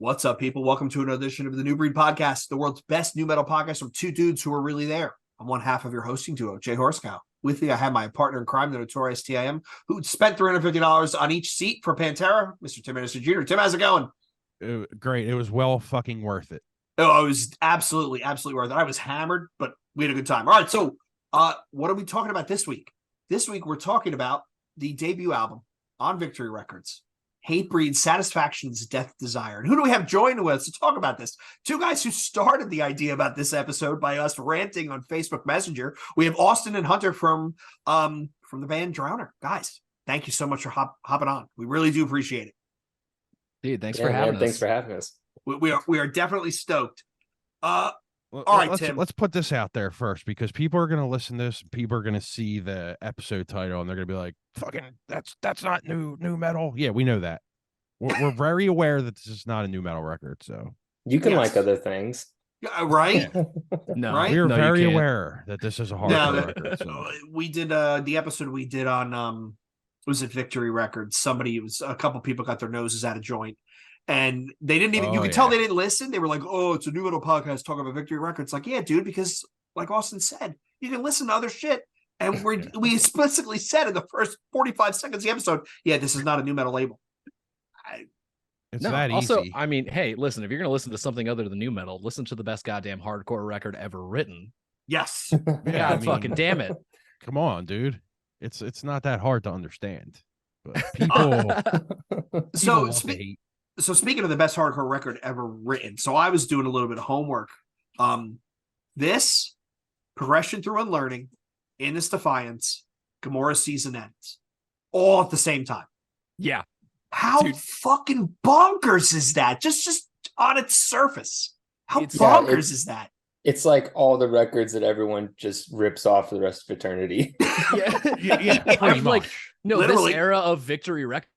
What's up, people? Welcome to another edition of the New Breed Podcast, the world's best new metal podcast from two dudes who are really there. I'm one half of your hosting duo, Jay Horskow. With me, I have my partner in crime, the notorious TIM, who spent $350 on each seat for Pantera, Mr. Tim Anderson Jr. Tim, how's it going? Great. It was well fucking worth it. Oh, it was absolutely worth it. I was hammered, but we had a good time. All right, so what are we talking about this week? This week, we're talking about the debut album on Victory Records, Hatebreed, Satisfaction's Death Desire. And who do we have joining with us to talk about this? Two guys who started the idea about this episode by us ranting on Facebook Messenger. We have Austin and Hunter from the band Drowner. Guys, thank you so much for hopping on. We really do appreciate it. Dude, thanks for having us. Thanks for having us. We are definitely stoked. All right, let's, Tim. Let's put this out there first, because people are going to listen to this. People are going to see the episode title and they're going to be like, "Fucking, that's not new metal." Yeah, we know that. We're very aware that this is not a new metal record. So you can like other things, right? No, right? We're no, very aware that this is a hardcore record. So. We did the episode we did on was it Victory Records? A couple people got their noses out of joint. And they didn't even, you could tell they didn't listen. They were like, "Oh, it's a new metal podcast talking about Victory Records." Like, yeah, dude, because like Austin said, you can listen to other shit. And we explicitly said in the first 45 seconds of the episode, yeah, this is not a new metal label. It's no, that also, easy. I mean, hey, listen, if you're going to listen to something other than new metal, listen to the best goddamn hardcore record ever written. Yes. Yeah, God fucking damn it. Come on, dude. It's not that hard to understand. But people, So speaking of the best hardcore record ever written, so I was doing a little bit of homework. This Progression Through Unlearning, In This Defiance, Gamora's Season Ends, all at the same time. Yeah. How fucking bonkers is that? Just on its surface. How bonkers is that? It's like all the records that everyone just rips off for the rest of eternity. yeah, I'm like, no, Literally. this era of Victory Records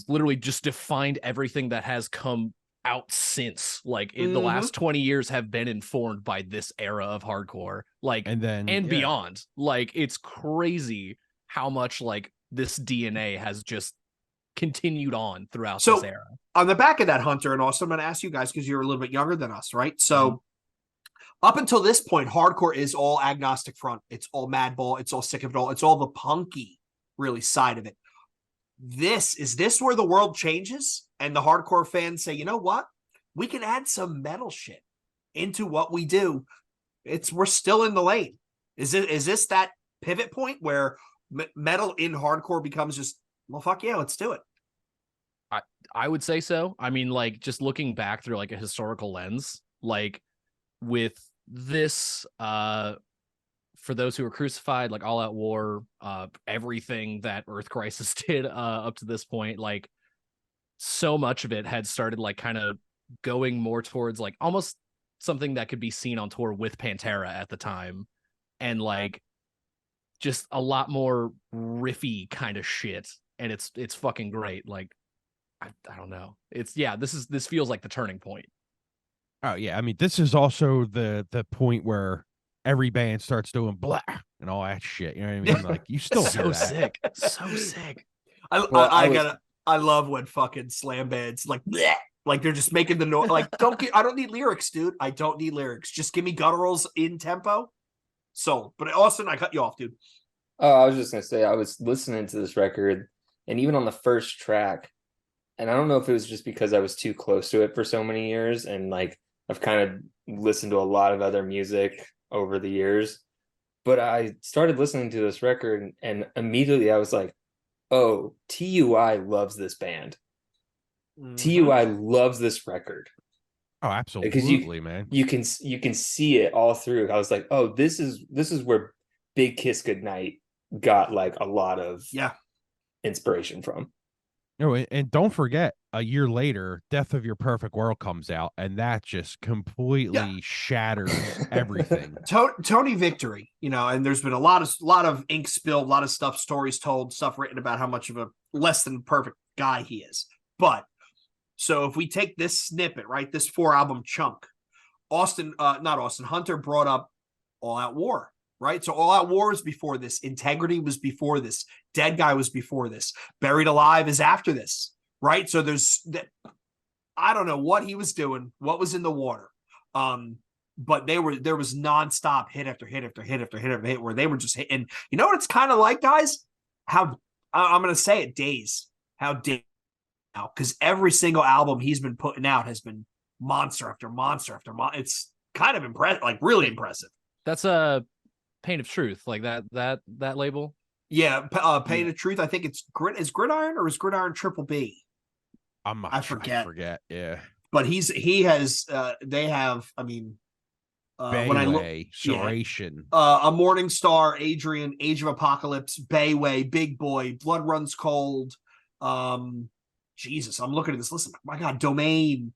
literally just defined everything that has come out since. Like, in the last 20 years have been informed by this era of hardcore. Like, and beyond. Like, it's crazy how much like this DNA has just continued on throughout this era. On the back of that, Hunter and Austin, I'm going to ask you guys because you're a little bit younger than us, right? So up until this point, hardcore is all agnostic front. It's all Madball. It's all Sick of It All. It's all the punky really side of it. Is this where the world changes and the hardcore fans say, you know what? We can add some metal shit into what we do. We're still in the lane. Is this that pivot point where metal in hardcore becomes just, well, fuck yeah, let's do it? I would say so. I mean, like, just looking back through like a historical lens, like with this, for those who were crucified, like All Out War, everything that Earth Crisis did up to this point, like so much of it had started like kind of going more towards like almost something that could be seen on tour with Pantera at the time, and like just a lot more riffy kind of shit, and it's fucking great. Like I don't know. This feels like the turning point. Oh yeah, I mean, this is also the point where every band starts doing blah and all that shit. You know what I mean? Like, you still hear that. So sick. I love when fucking slam bands like bleh, like they're just making the noise. Like, I don't need lyrics, dude. I don't need lyrics. Just give me gutturals in tempo. So, but Austin, I cut you off, dude. Oh, I was just gonna say, I was listening to this record, and even on the first track, and I don't know if it was just because I was too close to it for so many years, and like I've kind of listened to a lot of other music over the years, but I started listening to this record and immediately I was like, oh, TUI loves this band. TUI loves this record. Oh, absolutely, man. You can see it all through. I was like, oh, this is where Big Kiss Goodnight got like a lot of inspiration from. No, and don't forget, a year later, Death of Your Perfect World comes out, and that just completely shatters everything. Tony Victory, and there's been a lot of ink spilled, a lot of stories told, stuff written about how much of a less than perfect guy he is. But so if we take this snippet, right, this 4-album chunk, Hunter brought up All Out War. Right, so All Out War was before this. Integrity was before this. Dead Guy was before this. Buried Alive is after this. Right, so there's that. I don't know what he was doing, what was in the water. But there was nonstop hit after hit after hit after hit after hit where they were just hitting. You know what it's kind of like, guys? How I'm going to say it, Days. How Days now, because every single album he's been putting out has been monster after monster after monster. It's kind of impressive, like really impressive. That's a Pain of Truth, like that label. Yeah, Pain of Truth. I think it's Gridiron or is Gridiron Triple B? I forget. Yeah, but he has. They have. I mean, when I look, Serration, A Morning Star, Adrian, Age of Apocalypse, Bayway, Big Boy, Blood Runs Cold. Jesus, I'm looking at this list. My God, Domain,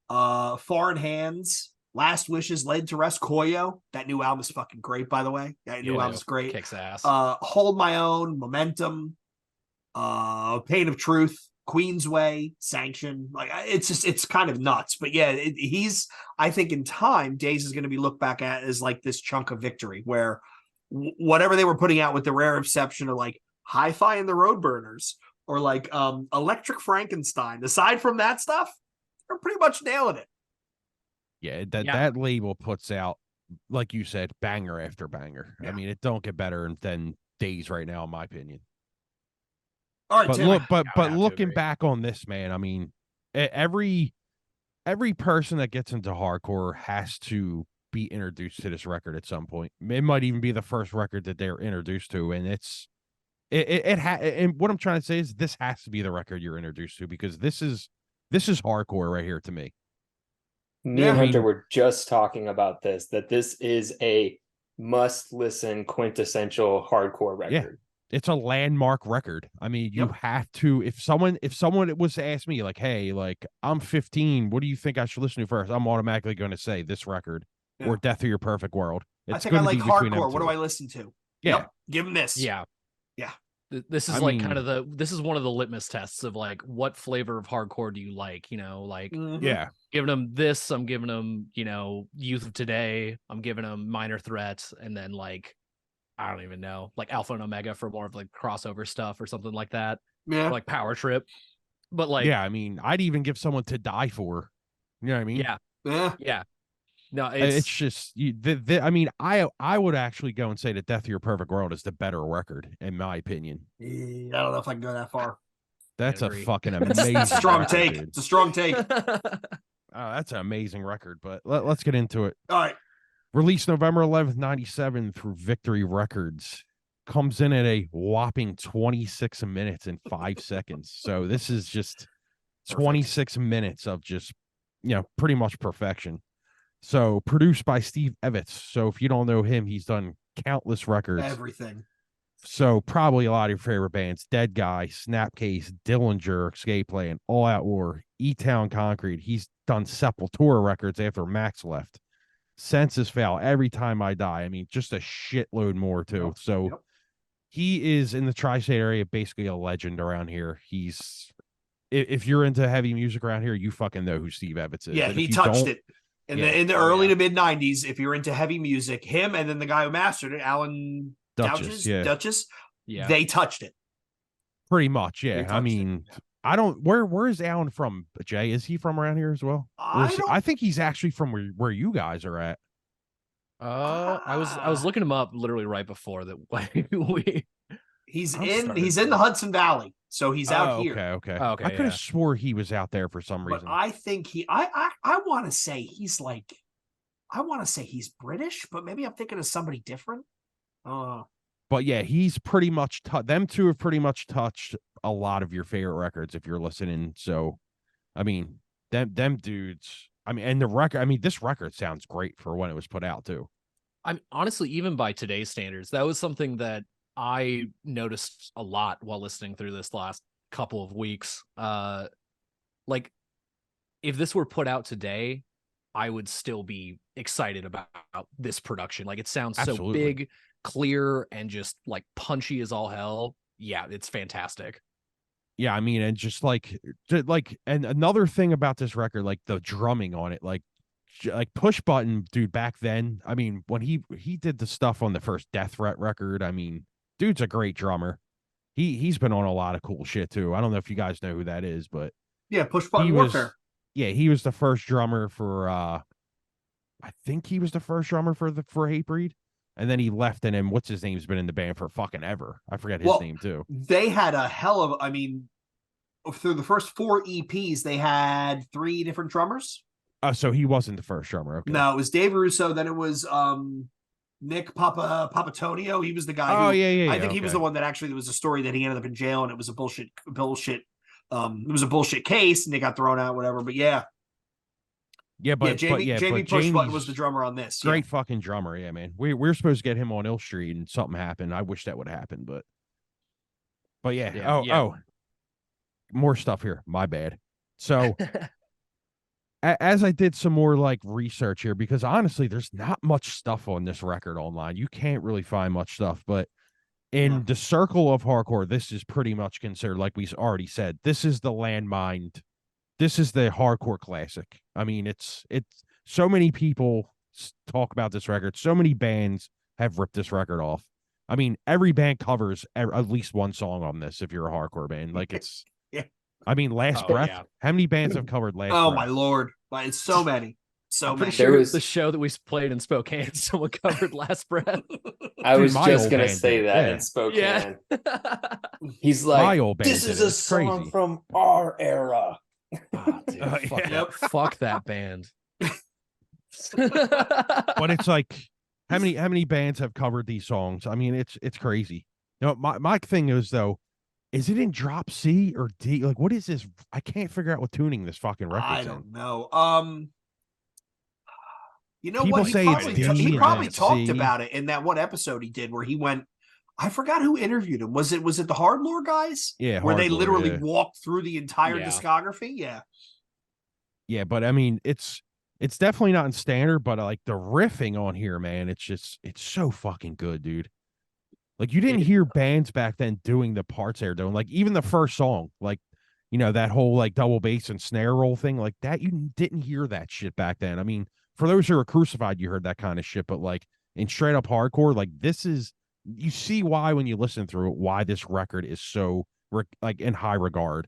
Foreign Hands, Last Wishes, Laid to Rest, Koyo. That new album is fucking great, by the way. That new album is great. Kicks ass. Hold My Own, Momentum, Pain of Truth, Queensway, Sanction. Like it's kind of nuts. But yeah, I think in time, Days is going to be looked back at as like this chunk of victory where whatever they were putting out with the rare exception of like Hi-Fi and the Roadburners or like Electric Frankenstein. Aside from that stuff, they're pretty much nailing it. Yeah, that label puts out, like you said, banger after banger. Yeah. I mean, it don't get better than Days right now, in my opinion. All right, but Tim, look, but looking back on this, man, I mean, every person that gets into hardcore has to be introduced to this record at some point. It might even be the first record that they're introduced to, and and what I'm trying to say is this has to be the record you're introduced to because this is hardcore right here to me. Me and Hunter were just talking about this, that this is a must listen quintessential hardcore record. Yeah. It's a landmark record. I mean, you have to, if someone was to ask me like, hey, like I'm 15, what do you think I should listen to first? I'm automatically going to say this record or Death of Your Perfect World. I think I like hardcore. What do I listen to? Yeah. Yep. Give them this. Yeah. Yeah. This is this is one of the litmus tests of like, what flavor of hardcore do you like? You know, like, giving them this, I'm giving them, Youth of Today. I'm giving them Minor Threat. And then like, I don't even know, like Alpha and Omega for more of like crossover stuff or something like that. Yeah. Or like Power Trip. But like, yeah, I mean, I'd even give someone To Die For. You know what I mean? Yeah. Yeah. Yeah. No, it's just I mean, I would actually go and say that Death of Your Perfect World is the better record, in my opinion. I don't know if I can go that far. That's a fucking amazing strong record, take. Dude. It's a strong take. That's an amazing record, but let's get into it. All right. Released November 11th, 97 through Victory Records. Comes in at a whopping 26 minutes and 5 seconds. So this is just 26 minutes of just, pretty much perfection. So produced by Steve Evans. So if you don't know him, he's done countless records. Everything. So probably a lot of your favorite bands: Dead Guy, Snapcase, Dillinger, Escape Plan, All Out War, E-Town Concrete. He's done Sepultura records after Max left. Census Fail, Every Time I Die. I mean, just a shitload more too. So he is in the tri-state area, basically a legend around here. If you're into heavy music around here, you fucking know who Steve Evans is. Yeah, he touched it. In the early to mid 90s, if you're into heavy music, him and then the guy who mastered it, Alan Duchess, they touched it. Pretty much, yeah. I mean, I don't. Where is Alan from, Jay? Is he from around here as well? I think he's actually from where you guys are at. I was looking him up literally right before that. He's in the Hudson Valley, so he's out here. Okay. I could have swore he was out there for some reason. But I think I want to say he's like, I want to say he's British, but maybe I'm thinking of somebody different. But yeah, he's pretty much them two have pretty much touched a lot of your favorite records if you're listening. So, I mean, them dudes. I mean, and the record. I mean, this record sounds great for when it was put out too. I'm honestly, even by today's standards, that was something that I noticed a lot while listening through this last couple of weeks. Like, if this were put out today, I would still be excited about this production. Like, it sounds so big, clear, and just like punchy as all hell. Yeah, it's fantastic. Yeah, I mean, and just like, and another thing about this record, like the drumming on it, like Push Button, dude, back then, I mean, when he did the stuff on the first Death Threat record, I mean, dude's a great drummer. He's been on a lot of cool shit too. I don't know if you guys know who that is, but yeah, Push Button Warfare. he was the first drummer for I think he was the first drummer for Hatebreed. And then he left, and then what's his name's been in the band for fucking ever. I forget his name too. They had a hell of, I mean, through the first 4 EPs, they had 3 different drummers. So he wasn't the first drummer. Okay. No, it was Dave Russo. Then it was Nick Papatonio. He was the guy. I think he was the one that actually, there was a story that he ended up in jail, and it was a bullshit. It was a bullshit case, and they got thrown out, whatever. But yeah. Jamie Pushbutton was the drummer on this. Great fucking drummer, yeah, man. We're supposed to get him on Ill Street, and something happened. I wish that would happen, but yeah. More stuff here. My bad. So, as I did some more like research here, because honestly, there's not much stuff on this record online. You can't really find much stuff, but in the circle of hardcore, this is pretty much considered, like we already said, this is the landmine. This is the hardcore classic. I mean, it's so many people talk about this record. So many bands have ripped this record off. I mean, every band covers at least one song on this. If you're a hardcore band, like it's, I mean, Last Breath. Yeah. How many bands have covered Last Breath? Oh my lord, it's so many. So many. Sure, was the show that we played in Spokane. Someone covered Last Breath. I was just gonna say that in Spokane. Yeah. He's like, my old band this is a song crazy. From our era. Oh, dude, fuck that band. But it's like, how many bands have covered these songs? I mean, it's crazy. You know, my thing is though, is it in drop C or D? Like, what is this? I can't figure out what tuning this fucking record. I don't know. You know people what? He probably talked about it in that one episode he did where he went. I forgot who interviewed him. Was it the Hardlore guys? Yeah, where they literally walked through the entire discography. Yeah, but I mean, it's definitely not in standard, but like the riffing on here, man, it's so fucking good, dude. Like you didn't hear bands back then doing the parts they're doing. Like even the first song, like, you know, that whole like double bass and snare roll thing, like that, you didn't hear that shit back then. I mean, for those who are Crucified, you heard that kind of shit, but like in straight up hardcore, like this is, you see why when you listen through it, why this record is so like in high regard,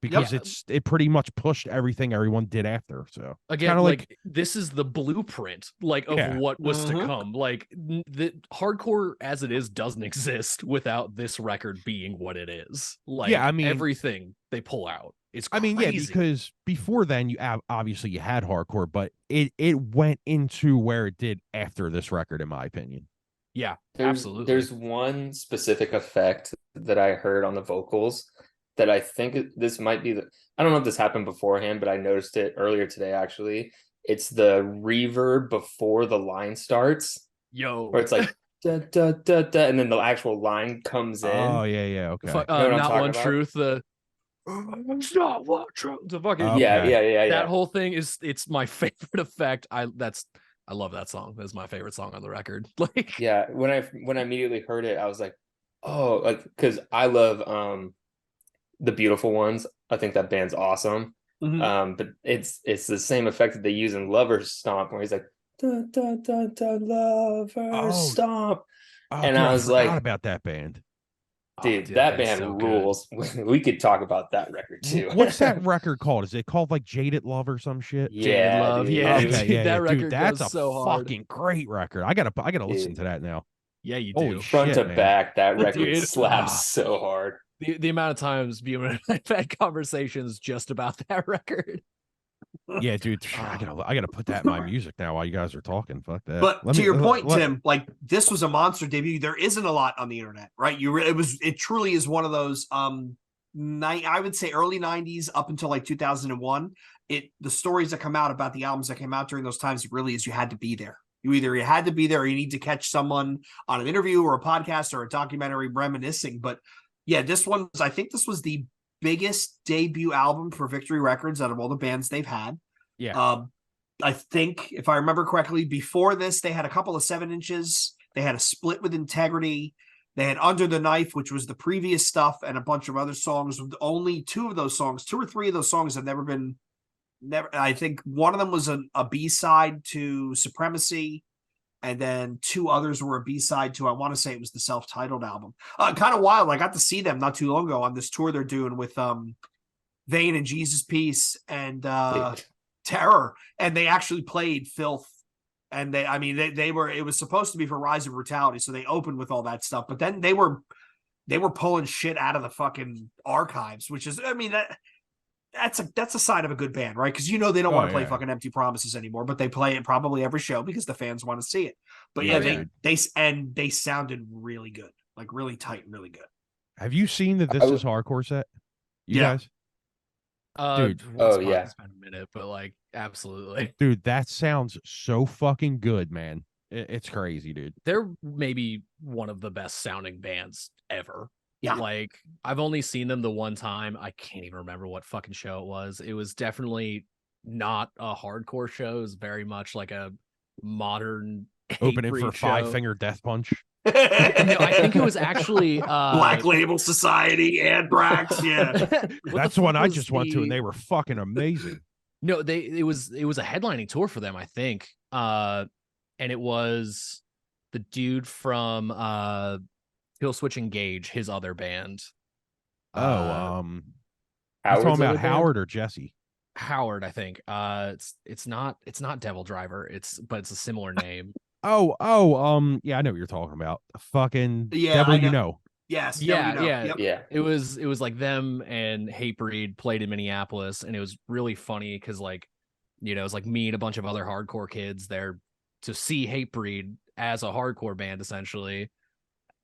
because it pretty much pushed everything everyone did after. So again, like this is the blueprint like of what was to come. Like the hardcore as it is doesn't exist without this record being what it is. Like I mean, everything they pull out. It's crazy. I mean, because before then you obviously you had hardcore, but it went into where it did after this record, in my opinion. Yeah, absolutely. There's one specific effect that I heard on the vocals that I think this might be I don't know if this happened beforehand, but I noticed it earlier today, actually. It's the reverb before the line starts. Where it's like, da, da, da, da, and then the actual line comes in. Oh, yeah, okay. You know not one about? Truth, it's not one truth. The fucking yeah. That whole thing it's my favorite effect. I love that song. That's my favorite song on the record. Like, yeah, when I immediately heard it, I was like, oh, like, because I love The Beautiful Ones. I think that band's awesome. Mm-hmm. But it's the same effect that they use in Lover's Stomp, where he's like, da, da, da, da, Lover's Stomp. And I was like, about that band. Dude, that band so rules. We could talk about that record too. What's that record called? Is it called like Jaded Love or some shit? Yeah, Jaded Love. Yeah, okay, that record dude, that's goes so hard. Fucking great record. I gotta listen to that now. Yeah, you do. Holy front shit, to back, that record slaps so hard. The amount of times I've had conversations just about that record. Yeah, dude, I gotta put that in my music now while you guys are talking. Fuck that. But to your point, Tim, like this was a monster debut. There isn't a lot on the internet, right? It truly is one of those I would say early 90s up until like 2001. The stories that come out about the albums that came out during those times really is you had to be there. You had to be there or you need to catch someone on an interview or a podcast or a documentary reminiscing. But yeah, I think this was the biggest debut album for Victory Records out of all the bands they've had. Yeah. I think if I remember correctly, before this, they had a couple of 7-inches. They had a Split with Integrity. They had Under the Knife, which was the previous stuff, and a bunch of other songs. Only 2 or 3 of those songs have never been. I think one of them was a B-side to Supremacy, and then 2 others were a B-side to, I want to say it was the self-titled album. Kind of wild. I got to see them not too long ago on this tour they're doing with Vane and Jesus Piece and Terror, and they actually played Filth. And they were, it was supposed to be for Rise of Brutality, so they opened with all that stuff, but then they were pulling shit out of the fucking archives, which is, that's a sign of a good band, right? Because they don't want to play fucking Empty Promises anymore, but they play it probably every show because the fans want to see it. But they sounded really good, like really tight and really good. Have you seen the This Is Hardcore set? You guys? Dude, it's been a minute, but like absolutely, dude, that sounds so fucking good, man. It's crazy, dude. They're maybe one of the best sounding bands ever. Yeah, like I've only seen them the one time. I can't even remember what fucking show it was. It was definitely not a hardcore show. It was very much like a modern opening for Five Finger Death Punch. No, I think it was actually Black Label Society, Anthrax. Yeah, that's the one I just went to, and they were fucking amazing. No, it was a headlining tour for them, I think. And it was the dude from Kill Switch Engage, his other band. You talking about Howard or Jesse? Howard, I think. It's not Devil Driver. But it's a similar name. Yeah, I know what you're talking about. Fucking Devil, you know. Yes. Yeah. Yep. It was like them and Hatebreed played in Minneapolis, and it was really funny because like, it's like me and a bunch of other hardcore kids there to see Hatebreed as a hardcore band essentially,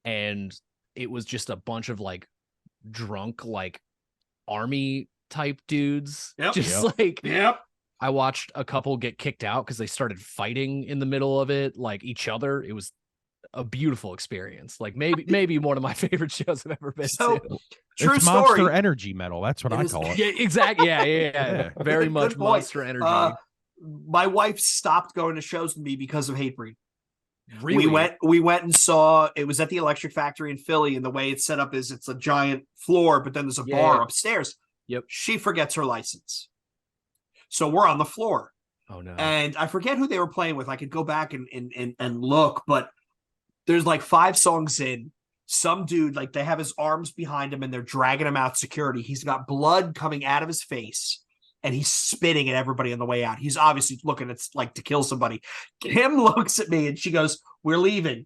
and it was just a bunch of like drunk like army type dudes. Yep. I watched a couple get kicked out because they started fighting in the middle of it, like each other. It was a beautiful experience. Like maybe one of my favorite shows I've ever been to. True it's story. Monster Energy metal. That's what I call it. Yeah, exactly. Yeah. Very much Monster Energy. My wife stopped going to shows with me because of Hatebreed. Really? We went and saw, it was at the Electric Factory in Philly, and the way it's set up is it's a giant floor, but then there's a bar upstairs. Yep. She forgets her license. So we're on the floor. Oh no. And I forget who they were playing with. I could go back and look, but there's like 5 songs in. Some dude, like they have his arms behind him and they're dragging him out security. He's got blood coming out of his face and he's spitting at everybody on the way out. He's obviously looking at like to kill somebody. Kim looks at me and she goes, "We're leaving."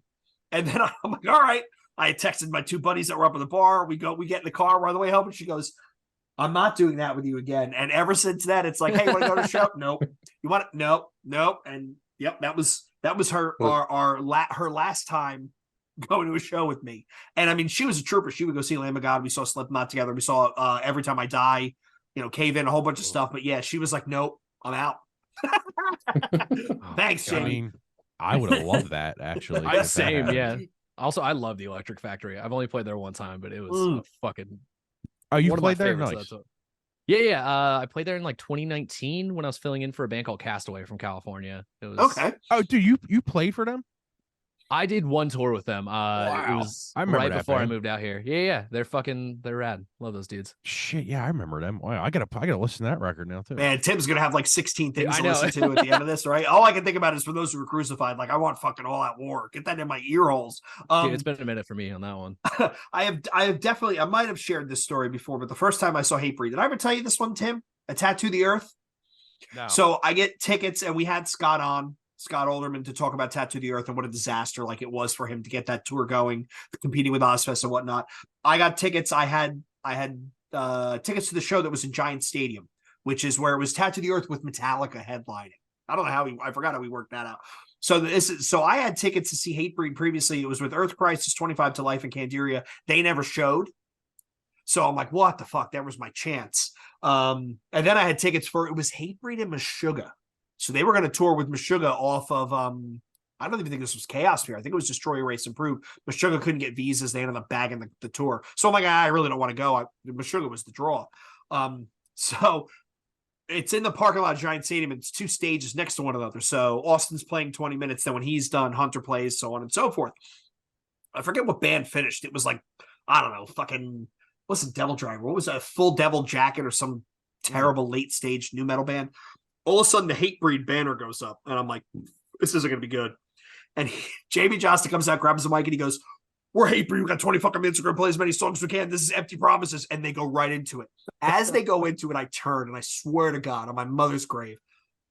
And then I'm like, all right. I texted my 2 buddies that were up in the bar. We get in the car. We're on the way home. And she goes, "I'm not doing that with you again." And ever since then, it's like, "Hey, you want to go to the show?" Nope. You want it? Nope. And yep, that was her her last time going to a show with me. And I mean, she was a trooper. She would go see Lamb of God. We saw Slipknot together. We saw Every Time I Die, Cave In, a whole bunch of stuff. But yeah, she was like, "Nope, I'm out." Thanks, Jamie. I mean, I would have loved that actually. Same, yeah. Also, I love the Electric Factory. I've only played there one time, but it was a fucking. Oh, you played there? Nice. Yeah. I played there in like 2019 when I was filling in for a band called Castaway from California. It was okay. Oh, dude, you played for them? I did one tour with them. Wow. It was right before I moved out here. Yeah. They're rad. Love those dudes. Shit, yeah, I remember them. Wow, I gotta listen to that record now too. Man, Tim's gonna have like 16 things to listen to at the end of this, right? All I can think about is for those who were crucified. Like, I want fucking All Out War. Get that in my ear holes. Dude, it's been a minute for me on that one. I have definitely. I might have shared this story before, but the first time I saw Hatebreed, did I ever tell you this one, Tim? A Tattoo the Earth. No. So I get tickets, and we had Scott Alderman, to talk about Tattoo the Earth and what a disaster like it was for him to get that tour going, competing with Ozfest and whatnot. I got tickets. I had tickets to the show that was in Giant Stadium, which is where it was Tattoo the Earth with Metallica headlining. I don't know I forgot how we worked that out. So I had tickets to see Hatebreed previously. It was with Earth Crisis, 25 to Life, and Candiria. They never showed. So I'm like, what the fuck? That was my chance. And then I had tickets for, it was Hatebreed and Meshuggah. So they were going to tour with Meshuggah off of, I don't even think this was Chaos Fear. I think it was Destroy, Erase, Improve. Meshuggah couldn't get visas. They ended up bagging the tour. So I'm like, I really don't want to go. Meshuggah was the draw. So it's in the parking lot of Giant Stadium. It's 2 stages next to one another. So Austin's playing 20 minutes. Then when he's done, Hunter plays, so on and so forth. I forget what band finished. It was like, I don't know, fucking, what's the Devil Driver? What was a Full Devil Jacket or some terrible late stage new metal band? All of a sudden, the Hatebreed banner goes up, and I'm like, this isn't going to be good. And Jamie Josta comes out, grabs the mic, and he goes, we're Hatebreed. We got 20 fucking minutes. We're going to play as many songs as we can. This is Empty Promises. And they go right into it. As they go into it, I turn and I swear to God on my mother's grave,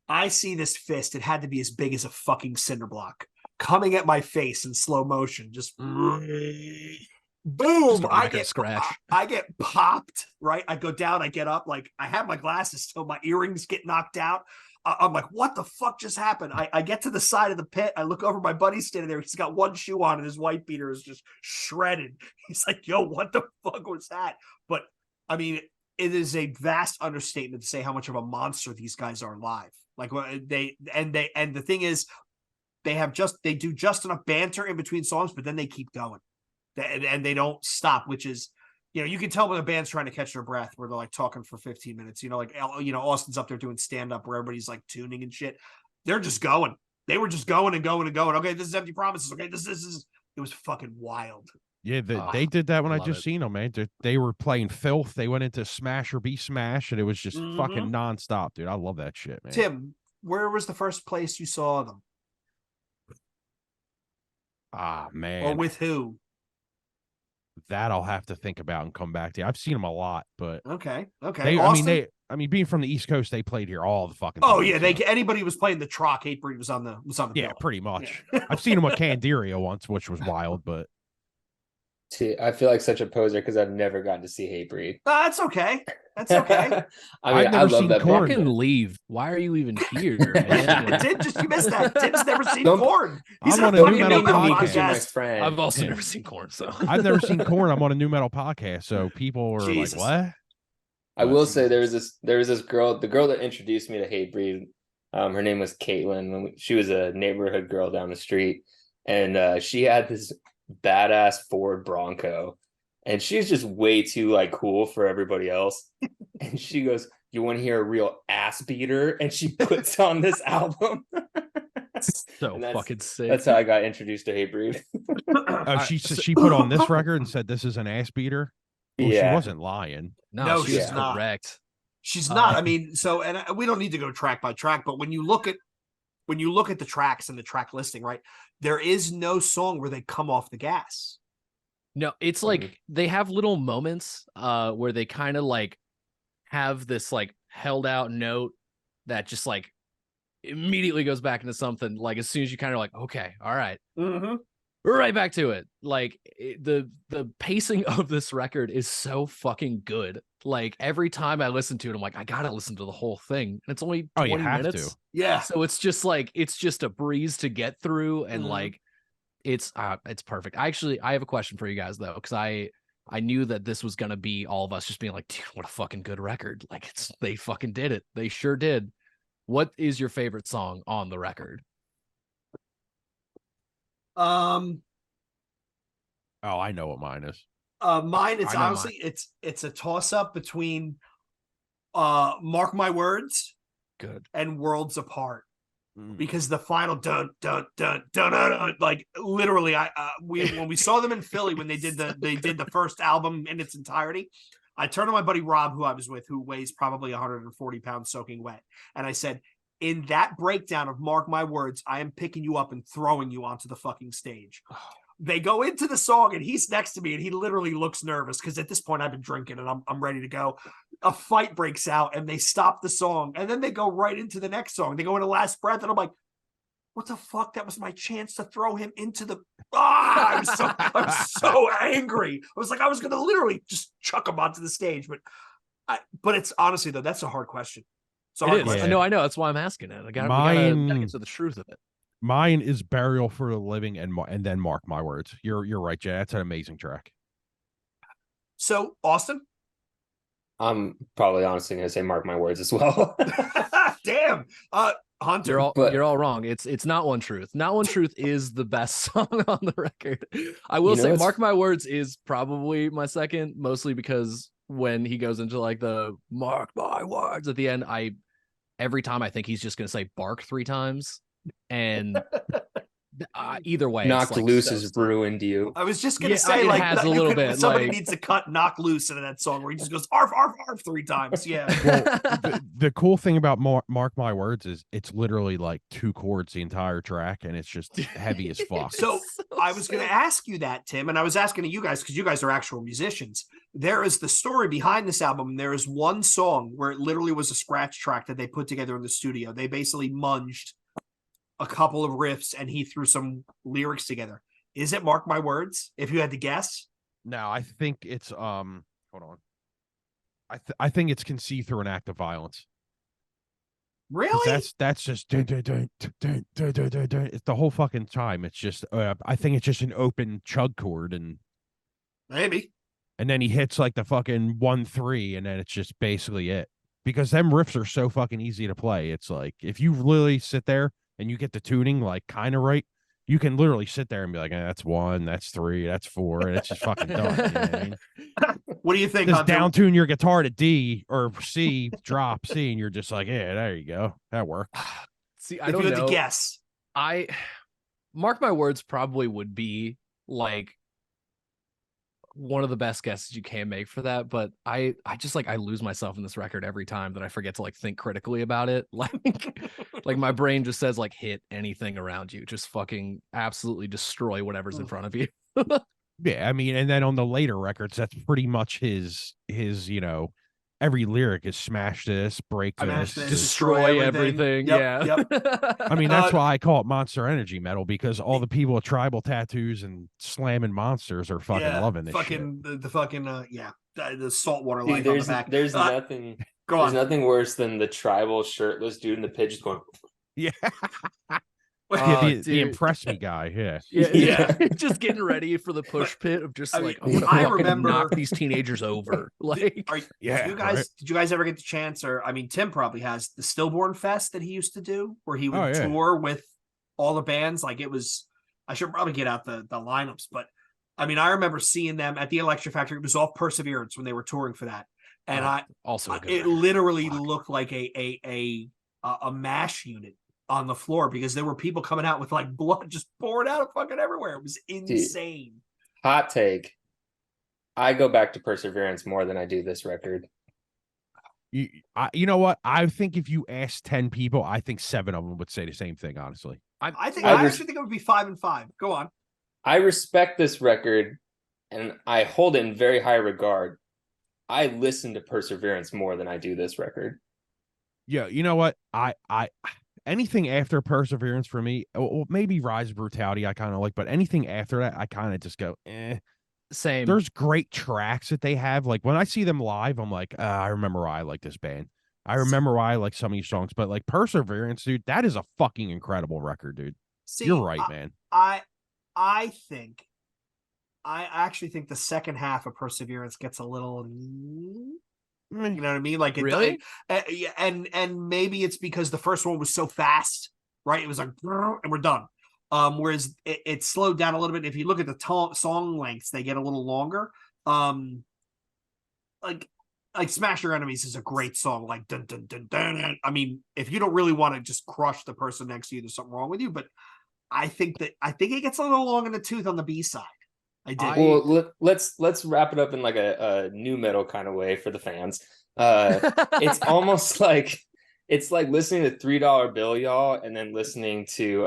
I see this fist. It had to be as big as a fucking cinder block coming at my face in slow motion. Just boom. Just a record scratch. I get popped, right? I go down, I get up, like I have my glasses still, my earrings get knocked out. I'm like, what the fuck just happened? I get to the side of the pit. I look over, my buddy's standing there. He's got one shoe on and his white beater is just shredded. He's like, yo, what the fuck was that? But I mean, it is a vast understatement to say how much of a monster these guys are live. Like and the thing is, they do just enough banter in between songs, but then they keep going. And they don't stop, which is, you can tell when a band's trying to catch their breath where they're like talking for 15 minutes, like, Austin's up there doing stand up where everybody's like tuning and shit. They're just going. They were just going and going and going. Okay, this is Empty Promises. Okay, this is, it was fucking wild. Yeah, they did that when I just seen them, man. They were playing Filth. They went into Smash or Be Smash, and it was just fucking nonstop, dude. I love that shit, man. Tim, where was the first place you saw them? Ah, man. Or with who? That I'll have to think about and come back to. I've seen them a lot, but okay. I mean, being from the East Coast, they played here all the fucking. Oh time, yeah, so. anybody was playing the Troc. Hatebreed was on the Yeah, bill. pretty much. Yeah. I've seen them with Candiria once, which was wild, but See, I feel like such a poser because I've never gotten to see Hatebreed. That's okay. That's okay. I mean, I've I never love seen that Korn. band. Fucking leave. Why are you even here? Man? Tim, you missed that. Tim's never seen Don't- Korn. He's I'm not on a fucking new new metal metal because you're my podcast. friend. I've also Yeah. never seen Korn, so I've never seen Korn. I'm on a new metal podcast, so people are Jesus. like, "What?" I will say there was this girl, the girl that introduced me to Hatebreed. Her name was Caitlin. She was a neighborhood girl down the street, and she had this badass Ford Bronco, and she's just way too like cool for everybody else. And she goes, "You want to hear a real ass beater?" And she puts on this album. so And fucking sick. That's how I got introduced to Hatebreed. Oh, she put on this record and said this is an ass beater. Well, Yeah. she wasn't lying. No, she's she's not. correct. She's not. I mean, so, and we don't need to go track by track, but when you look at the tracks and the track listing, right, there is no song where they come off the gas. No, it's like they have little moments where they kind of like have this like held out note that just like immediately goes back into something. Like as soon as you kind of like, okay, all right, Mm-hmm. we're right back to it. Like the pacing of this record is so fucking good. Like every time I listen to it, I'm like, I gotta listen to the whole thing. And it's only 20 Oh, you have minutes. to. Yeah. So it's just a breeze to get through, and like it's perfect. I have a question for you guys though, because I knew that this was gonna be all of us just being like, dude, what a fucking good record. Like they fucking did it. They sure did. What is your favorite song on the record? Oh, I know what mine is. Mine, it's I know honestly, it's a toss up between Mark My Words Good. and Worlds Apart. Because the final dun dun dun dun dun, dun like literally, when we saw them in Philly when they did the first album in its entirety, I turned to my buddy Rob, who I was with, who weighs probably 140 pounds soaking wet, and I said, in that breakdown of Mark My Words, I am picking you up and throwing you onto the fucking stage. They go into the song and he's next to me and he literally looks nervous because at this point I've been drinking and I'm ready to go. A fight breaks out and they stop the song and then they go right into the next song. They go into Last Breath and I'm like, what the fuck? That was my chance to throw him into the. I was so angry. I was like, I was gonna literally just chuck him onto the stage, but it's honestly though, that's a hard question. It's a hard It is. question. I know. That's why I'm asking it. We gotta get to the truth of it. Mine is Burial for the Living and then Mark My Words. You're right, Jay. That's an amazing track. So Austin, I'm probably honestly gonna say Mark My Words as well. damn, Hunter. You're all wrong. It's Not One Truth. Not One Truth is the best song on the record. I will say Mark My Words is probably my second, mostly because when he goes into like the Mark My Words at the end, every time I think he's just gonna say bark 3 times. And Either way, Knocked it's like Loose so has sick. ruined you. I was just gonna Yeah, say, it like, has a you little could, bit, somebody like- needs to cut "Knock Loose" into that song where he just goes "arf arf arf" 3 times. Yeah. Well, the cool thing about Mark My Words is it's literally like 2 chords the entire track, and it's just heavy as fuck. So It's so I was going sick. to ask you that, Tim, and I was asking you guys because you guys are actual musicians. There is the story behind this album. There is one song where it literally was a scratch track that they put together in the studio. They basically munged a couple of riffs and he threw some lyrics together. Is it Mark My Words? If you had to guess. No, I think it's hold on. I think it's Can See Through an Act of Violence. 'Cause Really? that's just dun, dun, dun, dun, dun, dun, dun, dun, dun. It's the whole fucking time. It's just I think it's just an open chug chord, and Maybe. then he hits like the fucking 1-3, and then it's just basically it. Because them riffs are so fucking easy to play. It's like if you really sit there and you get the tuning like kind of right, you can literally sit there and be like, that's 1, that's 3, that's 4, and it's just fucking done. You know what I mean? What do you think, Just Hunter? down tune your guitar to D or C, drop C, and you're just like, yeah, there you go. That worked. See, I If don't you had know. to guess. Mark My Words probably would be like one of the best guesses you can make for that, but I just like I lose myself in this record every time that I forget to like think critically about it. Like my brain just says like hit anything around you, just fucking absolutely destroy whatever's in front of you. Yeah, I mean, and then on the later records, that's pretty much his every lyric is smash this, break Smash this. this, Destroy everything. Yep, Yeah. Yep. I mean, that's why I call it Monster Energy Metal, because all the people with tribal tattoos and slamming monsters are fucking loving this shit. fucking the fucking the saltwater Dude, life on the back. there's nothing Go there's on. nothing worse than the tribal shirtless dude in the pit just going. Yeah. Oh, the dude. impress me guy. Yeah. Yeah. Just getting ready for the push pit of just I like mean, I'm gonna I fucking remember- knock these teenagers over. Like Yeah, Did you guys ever get the chance, or I mean, Tim probably has, the Stillborn Fest that he used to do where he would Oh, yeah. tour with all the bands? Like, it was, I should probably get out the lineups, but I mean, I remember seeing them at the Electric Factory. It was off Perseverance when they were touring for that. And also a good it record. literally Fuck. looked like a mash unit on the floor because there were people coming out with like blood just pouring out of fucking everywhere. It was insane. Hot take. I go back to Perseverance more than I do this record. You know what? I think if you ask 10 people, I think 7 of them would say the same thing, honestly. I I actually think it would be 5 and 5. Go on. I respect this record and I hold it in very high regard. I listen to Perseverance more than I do this record. Yeah, you know what? I anything after Perseverance for me, well, maybe Rise of Brutality I kind of like, but anything after that, I kind of just go, eh. Same. There's great tracks that they have. Like when I see them live, I'm like, I remember why I like this band. I remember why I like some of these songs, but like Perseverance, dude, that is a fucking incredible record, dude. See, You're right, man. I actually think the second half of Perseverance gets a little, you know what I mean? Like, Really? And maybe it's because the first one was so fast, right? It was like, and we're done. Whereas it slowed down a little bit. If you look at the song lengths, they get a little longer. Like Smash Your Enemies is a great song. Like, dun, dun, dun, dun, dun. I mean, if you don't really want to just crush the person next to you, there's something wrong with you. But I think it gets a little long in the tooth on the B side. I did. Well, let's wrap it up in like a new metal kind of way for the fans. It's almost like listening to $3 Bill, y'all, and then listening to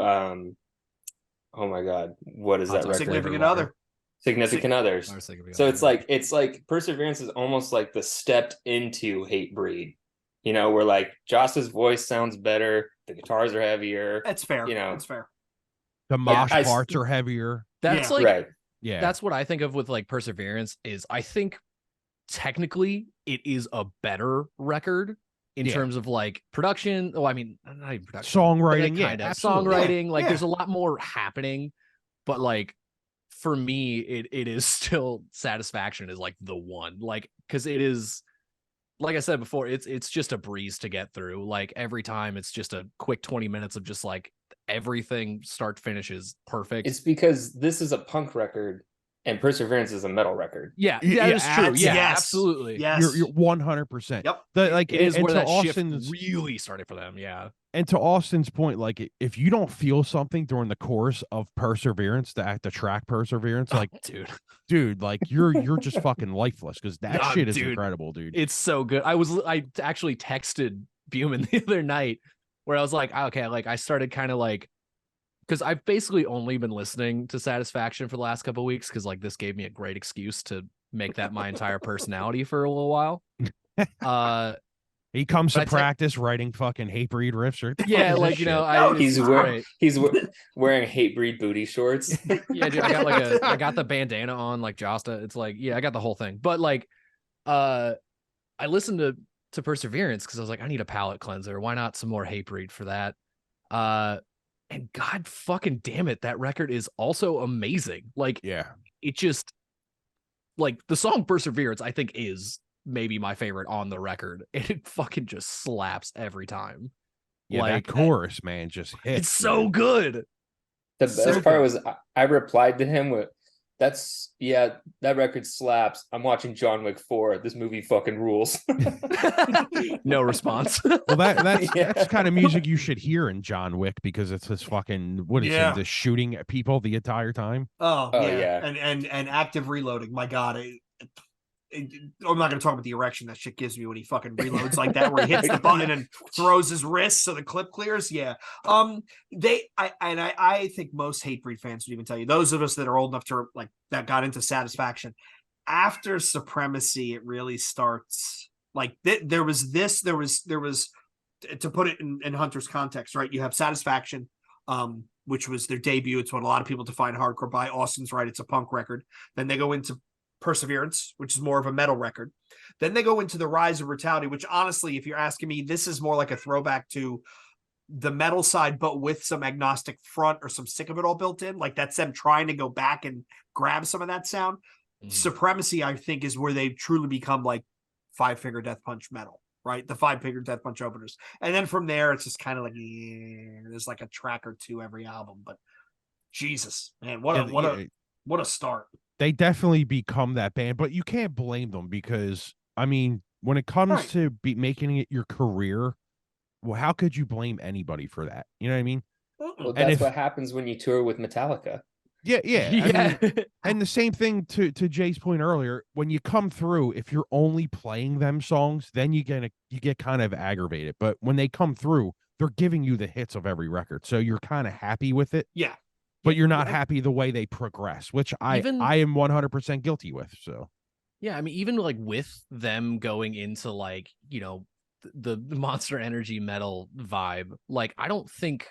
oh my god, what is that record? Significant Others. So it's like Perseverance is almost like the stepped into Hatebreed. You know, where like Joss's voice sounds better, the guitars are heavier. That's fair. You know, that's fair. The mosh parts are heavier. That's Yeah. like right. Yeah. that's what I think of with like Perseverance is I think technically it is a better record in terms of like production. Oh, I mean, not even production. Songwriting, Kind of absolutely. songwriting. Like Yeah. there's a lot more happening, but like for me, it is still Satisfaction is like the one. Like because it is, like I said before, it's just a breeze to get through. Like every time it's just a quick 20 minutes of just like everything start to finish is perfect. It's because this is a punk record and Perseverance is a metal record. Yeah, Yeah, that is true. Yeah, yes. absolutely. Yes. You're 100%. Yep. The, like It is and where to that shift Austin's really started for them. Yeah. And to Austin's point, like if you don't feel something during the course of Perseverance, the track Perseverance, like dude, like you're just fucking lifeless because that Nah, shit is dude, incredible, dude. It's so good. I actually texted Buman the other night where I was like, okay, like I started kind of like, because I've basically only been listening to Satisfaction for the last couple of weeks because like this gave me a great excuse to make that my entire personality for a little while. He comes to but practice writing fucking Hatebreed riffs. Or Yeah, like you know, he's it's wearing great. wearing Hatebreed booty shorts. Yeah, dude, I got the bandana on like Josta. It's like, yeah, I got the whole thing. But like, I listened to Perseverance because I was like, I need a palate cleanser. Why not some more Hatebreed for that? And God fucking damn it, that record is also amazing. Like, yeah, it just like the song Perseverance, I think is maybe my favorite on the record. And it fucking just slaps every time. yeah, like that chorus, man, just hits. it's so good. The So best part good. was I replied to him with, that record slaps. I'm watching John Wick 4. This movie fucking rules." No response. Well, that's Yeah. that's kind of music you should hear in John Wick because it's this fucking what is Yeah. him just shooting at people the entire time. Oh, Oh, yeah. yeah. And active reloading. My God. I'm not going to talk about the erection that shit gives me when he fucking reloads like that, where he hits the button and throws his wrist so the clip clears. Yeah. I think most Hatebreed fans would even tell you, those of us that are old enough to like that got into Satisfaction after Supremacy, it really starts like there was to put it in Hunter's context, right? You have Satisfaction, which was their debut. It's what a lot of people define hardcore by. Austin's right. It's a punk record. Then they go into Perseverance, which is more of a metal record. Then they go into the Rise of Brutality, which honestly, if you're asking me, this is more like a throwback to the metal side, but with some agnostic front or some Sick of It All built in. Like that's them trying to go back and grab some of that sound. Supremacy, I think, is where they truly become like Five Finger Death Punch metal, right? The Five Finger Death Punch openers. And then from there, it's just kind of like, there's like a track or two every album, but Jesus, man, what a start. They definitely become that band, but you can't blame them because I mean, when it comes to making it your career, well, how could you blame anybody for that? You know what I mean? Well, that's what happens when you tour with Metallica. Yeah. Yeah. I mean, and the same thing to Jay's point earlier, when you come through, if you're only playing them songs, then you get kind of aggravated. But when they come through, they're giving you the hits of every record. So you're kind of happy with it. Yeah. But you're not happy the way they progress, which I am 100% guilty with. So yeah, I mean, even like with them going into like, you know, the Monster Energy metal vibe, like I don't think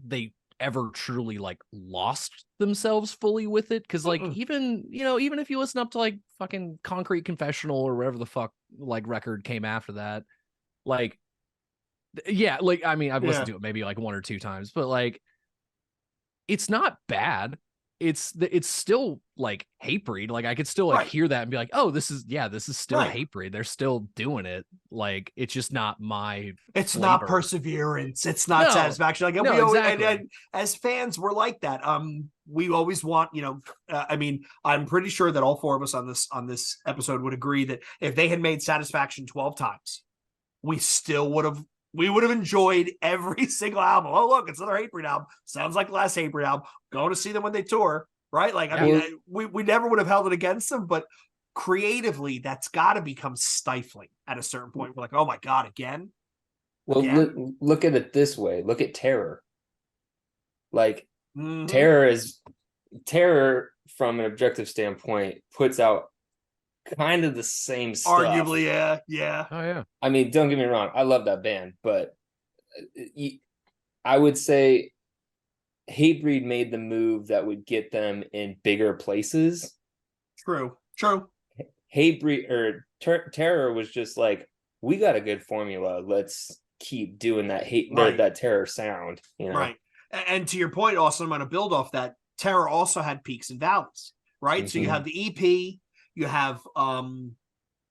they ever truly like lost themselves fully with it. Cause like even if you listen up to like fucking Concrete Confessional or whatever the fuck like record came after that, like yeah, like I mean I've listened to it maybe like one or two times, but like it's not bad. It's still like Hatebreed. Like I could still like hear that and be like, oh, this is still Hatebreed. They're still doing it. Like it's just not my. It's flavor. not Perseverance. It's not Satisfaction. Like exactly. and as fans, we're like that. We always want, I mean, I'm pretty sure that all four of us on this episode would agree that if they had made Satisfaction 12 times, we would have enjoyed every single album. Oh, look, it's another Hatebreed album. Sounds like the last Hatebreed album. Going to see them when they tour, right? Like, I mean, we never would have held it against them, but creatively, that's got to become stifling at a certain point. We're like, oh my God, again? Well, look at it this way. Look at Terror. Like, Terror from an objective standpoint puts out kind of the same stuff. Arguably, yeah. Oh yeah. I mean, don't get me wrong, I love that band, but I would say Hatebreed made the move that would get them in bigger places. True. Hatebreed or Terror was just like, we got a good formula. Let's keep doing that that Terror sound. Right. And to your point, also, I'm going to build off that. Terror also had peaks and valleys, right? So you have the EP. You have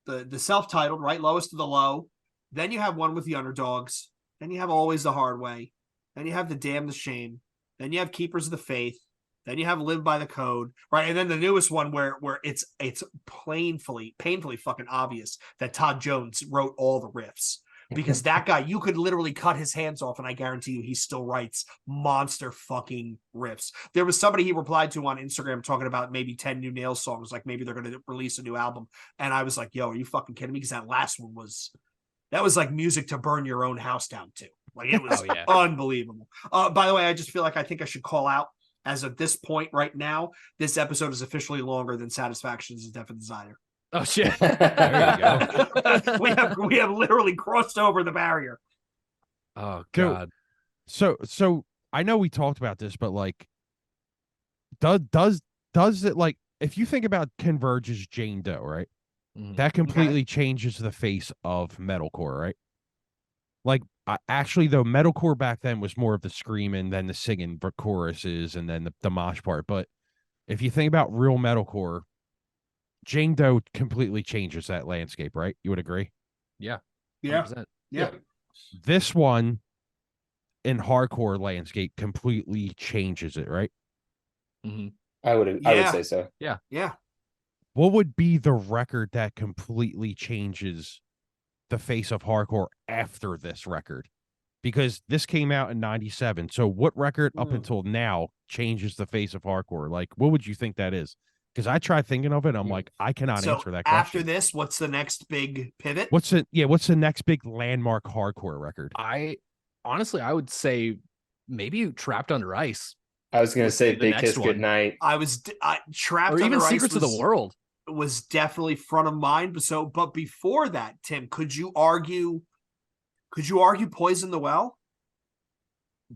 the self-titled, right? Lowest of the Low. Then you have one with the Underdogs. Then you have Always the Hard Way. Then you have The Damn the Shame. Then you have Keepers of the Faith. Then you have Live by the Code, right? And then the newest one where it's painfully fucking obvious that Todd Jones wrote all the riffs, because that guy, you could literally cut his hands off, and I guarantee you he still writes monster fucking riffs. There was somebody he replied to on Instagram talking about maybe 10 new Nails songs, like maybe they're going to release a new album. And I was like, yo, are you fucking kidding me? Because that last one was like music to burn your own house down to. Like, it was unbelievable. By the way, I think I should call out, as of this point right now, this episode is officially longer than Satisfaction's Death and Desire. Oh shit! There you go. we have literally crossed over the barrier. Oh god. So I know we talked about this, but like, does it, like, if you think about Converge's Jane Doe, right? That completely changes the face of metalcore, right? Like, actually, though, metalcore back then was more of the screaming than the singing choruses and then the mosh part. But if you think about real metalcore, Jane Doe completely changes that landscape, right? You would agree? Yeah. 100%. Yeah. This one in hardcore landscape completely changes it, right? I would say so. Yeah. What would be the record that completely changes the face of hardcore after this record? Because this came out in 97. So what record up until now changes the face of hardcore? Like, what would you think that is? Because I tried thinking of it. I'm like, I cannot answer that question. After this, what's the next big pivot? What's the next big landmark hardcore record? I would say maybe Trapped Under Ice. I was going to say Big Kiss Goodnight. Trapped or even Under Secrets Ice of the World was definitely front of mind. But before that, Tim, could you argue Poison the Well?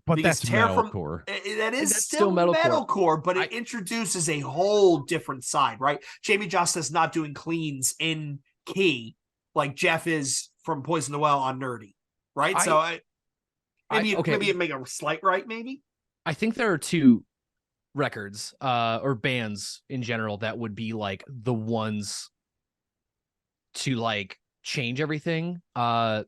But Because that's metalcore. That is still metalcore, but it introduces a whole different side, right? Jamie Justice not doing cleans in key like Jeff is from Poison the Well on Nerdy, right? Maybe it make a slight right, maybe. I think there are two records or bands in general that would be like the ones to like change everything. Kind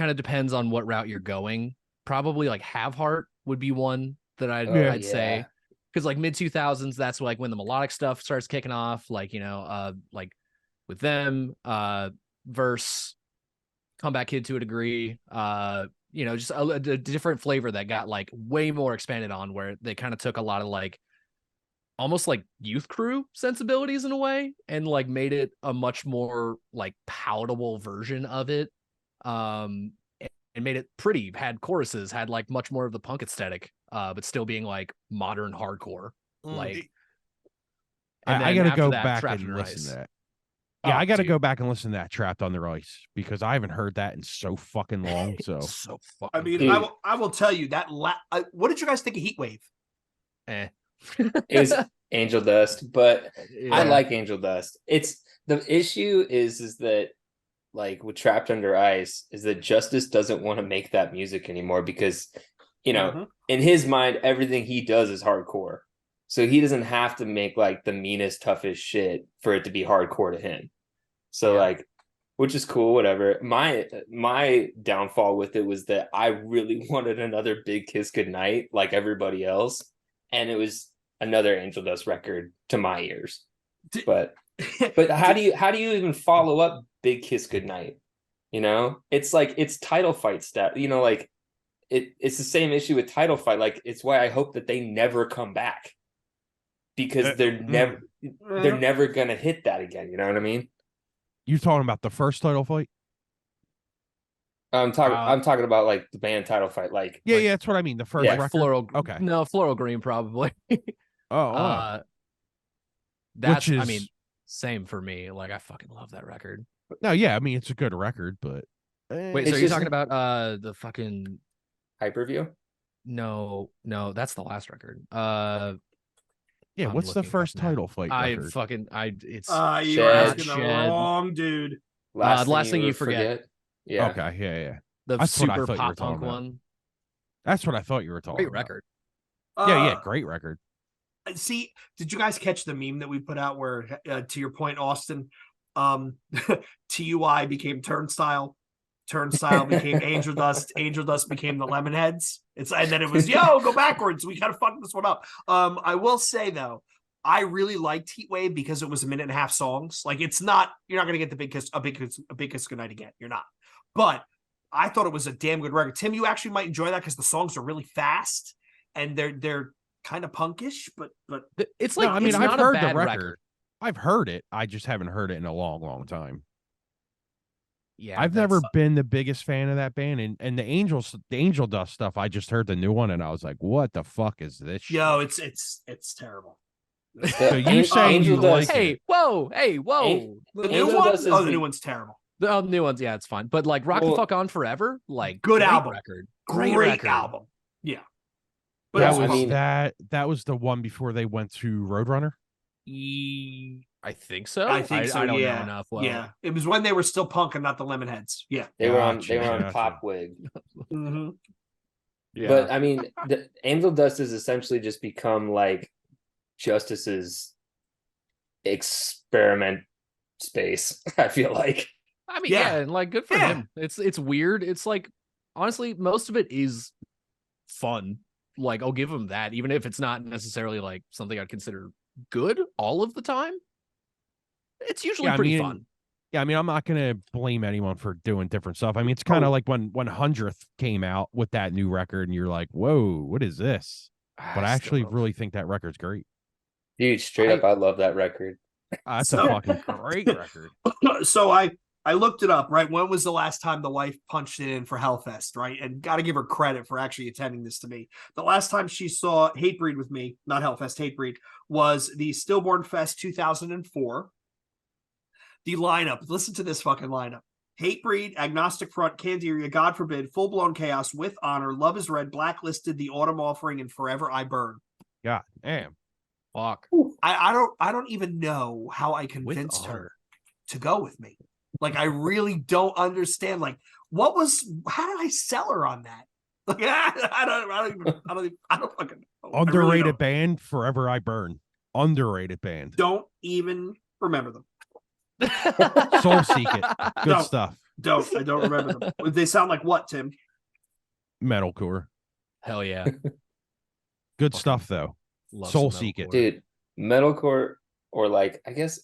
of depends on what route you're going. Probably like Have Heart would be one that I'd say, because like mid 2000s, that's like when the melodic stuff starts kicking off. Like, like with them, Verse, Comeback Kid to a degree, just a different flavor that got like way more expanded on, where they kind of took a lot of like almost like Youth Crew sensibilities in a way and like made it a much more like palatable version of it. And made it pretty, had choruses, had like much more of the punk aesthetic, but still being like modern hardcore. Like, I got to go back and listen to that. Yeah, I got to go back and listen to that Trapped Under Ice, because I haven't heard that in so fucking long. So fucking I will tell you that. What did you guys think of Heatwave? It was Angel Dust, but I like Angel Dust. It's the issue is that, like with Trapped Under Ice, is that Justice doesn't want to make that music anymore because, in his mind, everything he does is hardcore. So he doesn't have to make like the meanest, toughest shit for it to be hardcore to him. So like, which is cool, whatever. My downfall with it was that I really wanted another Big Kiss Goodnight like everybody else. And it was another Angel Dust record to my ears. But how do you even follow up Big Kiss Goodnight? It's like it's Title Fight stuff. Like it's the same issue with Title Fight. Like, it's why I hope that they never come back, because they're never gonna hit that again. You know what I mean? You're talking about the first Title Fight? I'm talking about like the band Title Fight. Like that's what I mean. The first record. Floral Green probably. That's same for me. Like, I fucking love that record. No, yeah, I mean, it's a good record, but wait, so you're talking about the fucking Hyperview? No, that's the last record. What's the first Title Fight record? It's you're asking the wrong dude. Last thing you forget. Yeah. Okay, yeah. The super pop punk one. That's what I thought you were talking about. Great record. Great record. See, did you guys catch the meme that we put out where, to your point, Austin, TUI became Turnstile became Angel Dust became the Lemonheads, and then it was go backwards, we kind of fucked this one up. I will say though, I really liked Heatwave because it was 1.5 songs. Like, it's not, you're not going to get a Big Kiss Goodnight again, you're not, but I thought it was a damn good record. Tim, you actually might enjoy that because the songs are really fast and they're kind of punkish, but It's like, no, I mean, it's I've not a heard the bad record. I've heard it. I just haven't heard it in a long, long time. Yeah, I've never been the biggest fan of that band, and the Angel Dust stuff. I just heard the new one, and I was like, "What the fuck is this?" yo, shit? it's terrible. So you saying you like Hey, it? whoa. The new Angel one? Dust is Oh, the the- new one's terrible. The new ones, yeah, it's fine. But like Rock the Well, Fuck On Forever, like Good great album. record. Great record. album. Yeah. But That it's was I mean- that was the one before they went to Roadrunner. I think so. I think so. I don't yeah. know enough. Well, Yeah. It was when they were still punk and not the Lemonheads. Yeah. They were on Gotcha. Popwig. Mm-hmm. yeah. But I mean, the Angel Dust has essentially just become like Justice's experiment space. I feel like. I mean, Yeah. yeah, and like good for Yeah. him. It's weird. It's like honestly, most of it is fun. Like I'll give him that, even if it's not necessarily like something I'd consider good all of the time. It's usually Yeah, I pretty mean, fun. Yeah, I mean, I'm not gonna blame anyone for doing different stuff. I mean, it's kind of like when 100th came out with that new record, and you're like, "Whoa, what is this?" But I actually really think that record's great. Dude, straight up, I love that record. That's So- a fucking great record. So I looked it up, right? When was the last time the wife punched it in for Hellfest, right? And got to give her credit for actually attending this to me. The last time she saw Hatebreed with me, not Hellfest, Hatebreed, was the Stillborn Fest 2004. The lineup, listen to this fucking lineup. Hatebreed, Agnostic Front, Candiria, God Forbid, Full Blown Chaos, With Honor, Love is Red, Blacklisted, The Autumn Offering, and Forever I Burn. God damn. Fuck. I don't even know how I convinced her to go with me. Like, I really don't understand. Like, how did I sell her on that? Like, I don't fucking know. I Underrated really don't. band, Forever I Burn. Underrated band. Don't even remember them. Soul Seek It. Good Don't. stuff. I don't remember them. They sound like what, Tim? Metalcore. Hell yeah. Good Fucking stuff though. Love Soul some Seek It. metalcore. Dude, metalcore, or like, I guess,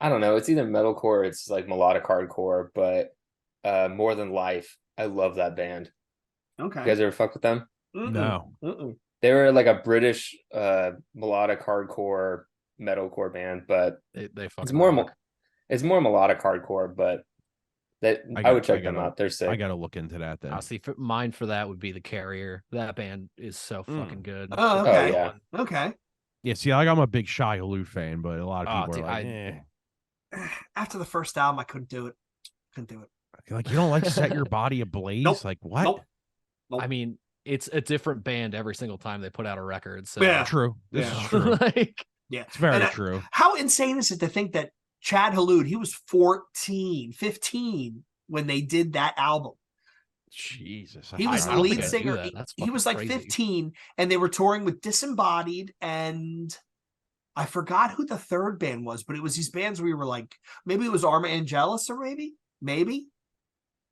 I don't know, it's either metalcore or it's like melodic hardcore, but More Than Life, I love that band. Okay. You guys ever fuck with them? No. They were like a British melodic hardcore metalcore band, but They it's fucking more rock. it's more melodic hardcore, but I would check them out. They're sick. I gotta look into that then. Honestly, mine for that would be The Carrier. That band is so fucking good. Oh, Oh, okay. yeah. Okay. Yeah, see, like I'm a big Shai Hulud fan, but a lot of Oh, people dude, are like, After the first album, I couldn't do it. like you don't like Set Your Body Ablaze? Nope. Like what? Nope. I mean, it's a different band every single time they put out a record. So Yeah. True. This Yeah. is true. like, Yeah. It's very And true. how insane is it to think that Chad Halud, he was 14, 15 when they did that album. Jesus. He was I the don't lead think I knew singer. that. That's He was like fucking crazy. 15, and they were touring with Disembodied, and I forgot who the third band was, but it was these bands where we were like, maybe it was Arma Angelus, or maybe.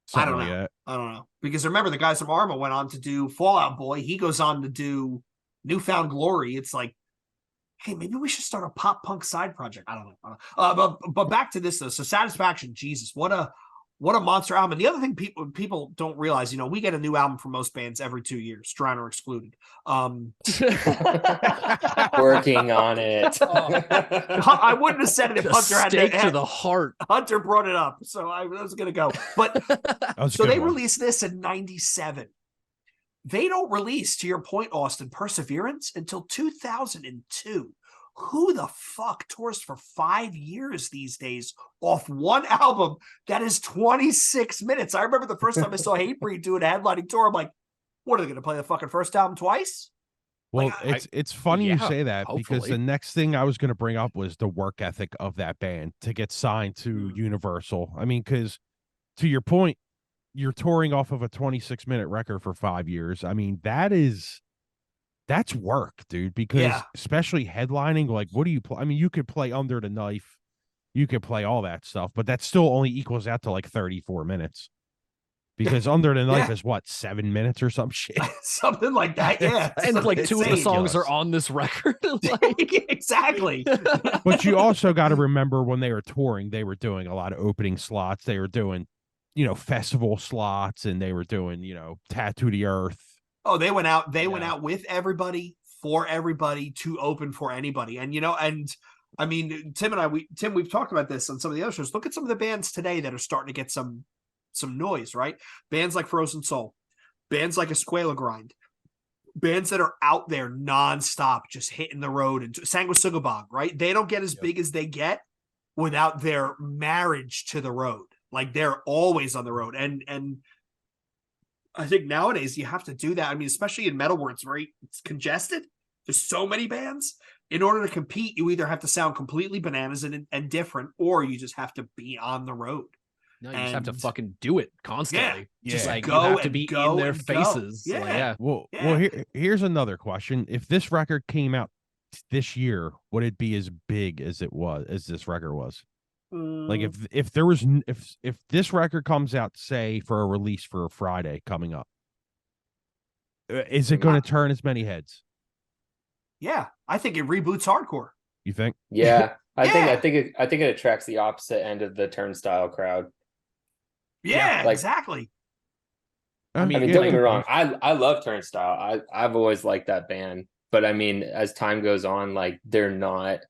Something don't like know. that. I don't know. Because remember, the guys from Arma went on to do Fallout Boy. He goes on to do Newfound Glory. It's like, hey, maybe we should start a pop punk side project. I don't know. But back to this though. So Satisfaction, Jesus, what a monster album. And the other thing people don't realize, we get a new album from most bands every 2 years, Drowner excluded. Working on it. I wouldn't have said it if The Hunter had stake to the heart. Hunter brought it up, so I was gonna go. But That was a so good they one. released this in 97. They don't release, to your point, Austin, Perseverance until 2002. Who the fuck tours for 5 years these days off one album that is 26 minutes? I remember the first time I saw Hatebreed doing a headlining tour. I'm like, what are they going to play the fucking first album twice? Well, Like, it's funny you yeah, say that because hopefully. the next thing I was going to bring up was the work ethic of that band to get signed to Universal. I mean, because to your point, you're touring off of a 26-minute record for 5 years. I mean, that's work, dude, because Yeah. especially headlining, like, what do you play? I mean, you could play Under the Knife, you could play all that stuff, but that still only equals out to like 34 minutes. Because Under the Knife is what, 7 minutes or some shit? Something like that, yeah. And Something like two of the insane. songs are on this record. Like, Exactly. But you also got to remember when they were touring, they were doing a lot of opening slots. They were doing festival slots, and they were doing, Tattoo the Earth. Oh, they went out. They went Yeah. out with everybody, for everybody, to open for anybody. And I mean, we've talked about this on some of the other shows. Look at some of the bands today that are starting to get some noise, right? Bands like Frozen Soul, bands like Escuela Grind, bands that are out there nonstop, just hitting the road, and Sanguisugabog, right? They don't get as big as they get without their marriage to the road. Like, they're always on the road. And I think nowadays you have to do that. I mean, especially in metal where it's congested. There's so many bands. In order to compete, you either have to sound completely bananas and different, or you just have to be on the road. No, you just have to fucking do it constantly. Yeah. Just like Go you have to and be go in their and go. faces. Yeah. Like, yeah. Well, Yeah. here's another question. If this record came out this year, would it be as big as this record was? Like, if there was if this record comes out, say, for a release for a Friday coming up, is it going to turn as many heads? Yeah, I think it reboots hardcore. You think? Yeah, I Yeah. think it attracts the opposite end of the turnstile crowd. Yeah, like- exactly. I mean, yeah, don't get me like- wrong. I love Turnstile. I've always liked that band, but I mean, as time goes on, like, they're not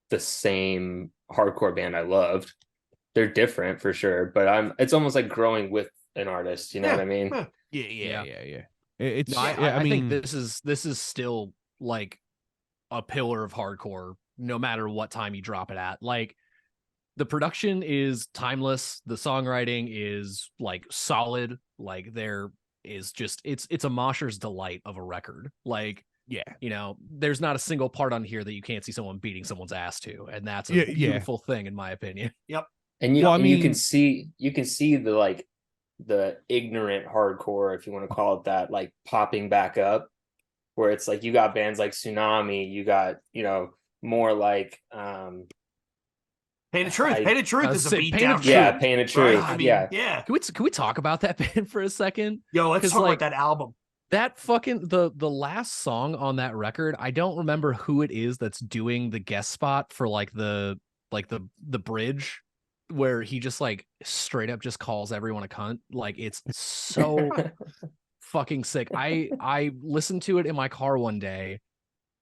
the same hardcore band I loved. They're different for sure, but it's almost like growing with an artist. You know what I mean? Yeah. Yeah. It's No, I I mean, think this is still like a pillar of hardcore, no matter what time you drop it at. Like, the production is timeless. The songwriting is like solid. Like, there is just it's a mosher's delight of a record. Like, yeah. There's not a single part on here that you can't see someone beating someone's ass to, and that's a Yeah. beautiful thing, in my opinion. And you Well, I and you mean- can see the ignorant hardcore, if you want to call it that, like, popping back up, where it's like you got bands like Tsunami, you got more like Painted Truth. I- Painted Truth I was is a saying, beat Painted down. Truth. yeah, shit, Painted right? Truth. I mean, yeah. yeah. Can we talk about that band for a second? Yo, let's 'Cause, talk like, about that album. That fucking the last song on that record, I don't remember who it is that's doing the guest spot for like the bridge, where he just like straight up just calls everyone a cunt. Like, it's so fucking sick. I listened to it in my car one day,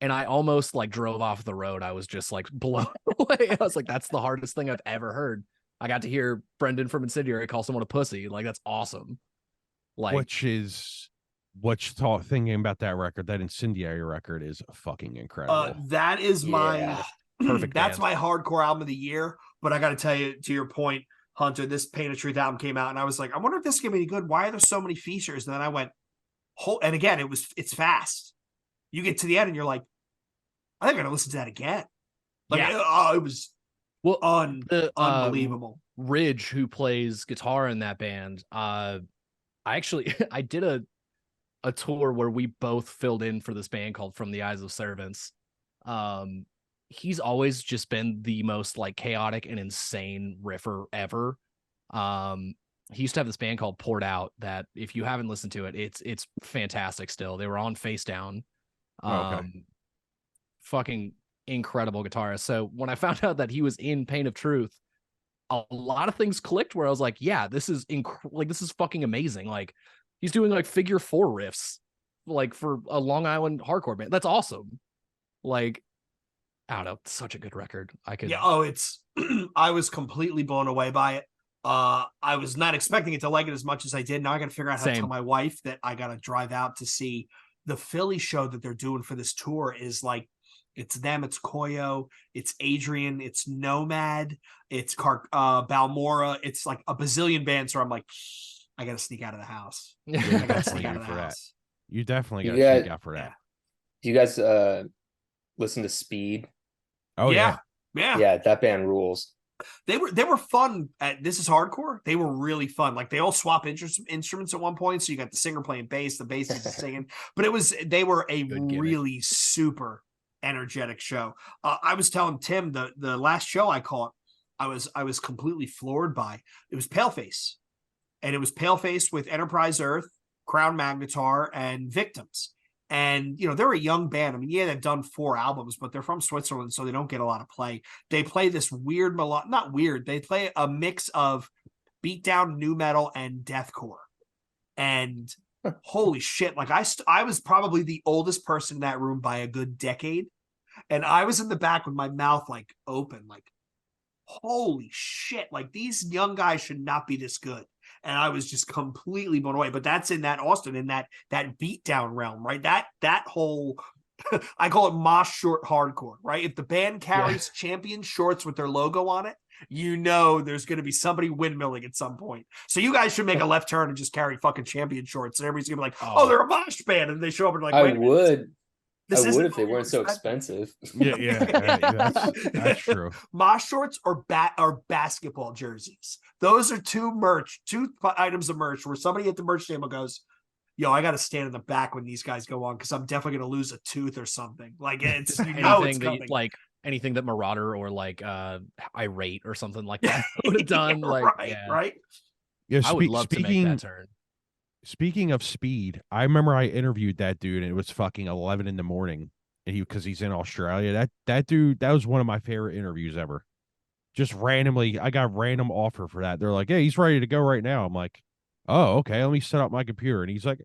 and I almost like drove off the road. I was just like blown away. I was like, that's the hardest thing I've ever heard. I got to hear Brendan from Incendiary call someone a pussy. Like, that's awesome. Like, Thinking about that record, that Incendiary record is fucking incredible. That is my Yeah. Perfect that's band. my hardcore album of the year. But I got to tell you, to your point, Hunter, this Painted Truth album came out, and I was like, I wonder if this is gonna be any good. Why are there so many features? And then I went, and again, it's fast. You get to the end, and you're like, I think I'm gonna listen to that again. Like, it was well, unbelievable. Ridge, who plays guitar in that band, I did a tour where we both filled in for this band called From the Eyes of Servants. He's always just been the most like chaotic and insane riffer ever. He used to have this band called Poured Out that, if you haven't listened to it, it's fantastic still. They were on Face Down. Okay. Fucking incredible guitarist. So when I found out that he was in Pain of Truth, a lot of things clicked where I was like, yeah, this is this is fucking amazing. Like, he's doing like figure 4 riffs, like, for a Long Island hardcore band. That's awesome. Like, I don't know, such a good record. It's I was completely blown away by it. I was not expecting it to like it as much as I did. Now I gotta figure out how to tell my wife that I gotta drive out to see the Philly show that they're doing for this tour. Is like, it's them, it's Koyo, it's Adrian, it's Nomad, it's Balmora, it's like a bazillion bands. So I'm like, I gotta sneak out of the house. I gotta sneak out of the house. You definitely got to Yeah. sneak out for that. Do you guys listen to Speed? Oh yeah. Yeah, that band rules. They were fun. This is hardcore. They were really fun. Like, they all swap instruments at one point. So you got the singer playing bass, the bassist is singing. But they were a really super energetic show. I was telling Tim the last show I caught, I was completely floored by. It was Paleface, and it was Paleface with Enterprise Earth, Crown Magnetar, and Victims. And, they're a young band. I mean, yeah, they've done 4 albums, but they're from Switzerland, so they don't get a lot of play. They play this weird not weird. They play a mix of beatdown, new metal, and deathcore. And holy shit, like I was probably the oldest person in that room by a good decade. And I was in the back with my mouth like open, like, holy shit, like these young guys should not be this good. And I was just completely blown away. But that's in that Austin, in that beatdown realm, right? That whole I call it mosh short hardcore, right? If the band carries champion shorts with their logo on it, you know there's going to be somebody windmilling at some point. So you guys should make a left turn and just carry fucking champion shorts, and everybody's gonna be like, "Oh, they're a mosh band," and they show up and like, I "Wait a minute, would this if they weren't so expensive. That's true. Mosh shorts or basketball jerseys. Those are two items of merch where somebody at the merch table goes, "Yo, I got to stand in the back when these guys go on because I'm definitely going to lose a tooth or something." Like it's it's coming. Anything that Marauder or like Irate or something like that would have done. Right. Yeah, I would love to make that turn. Speaking of speed, I remember I interviewed that dude, and it was fucking 11 in the morning, and because he's in Australia. That dude, that was one of my favorite interviews ever. Just randomly, I got a random offer for that. They're like, "Hey, he's ready to go right now." I'm like, "Oh, okay. Let me set up my computer." And he's like,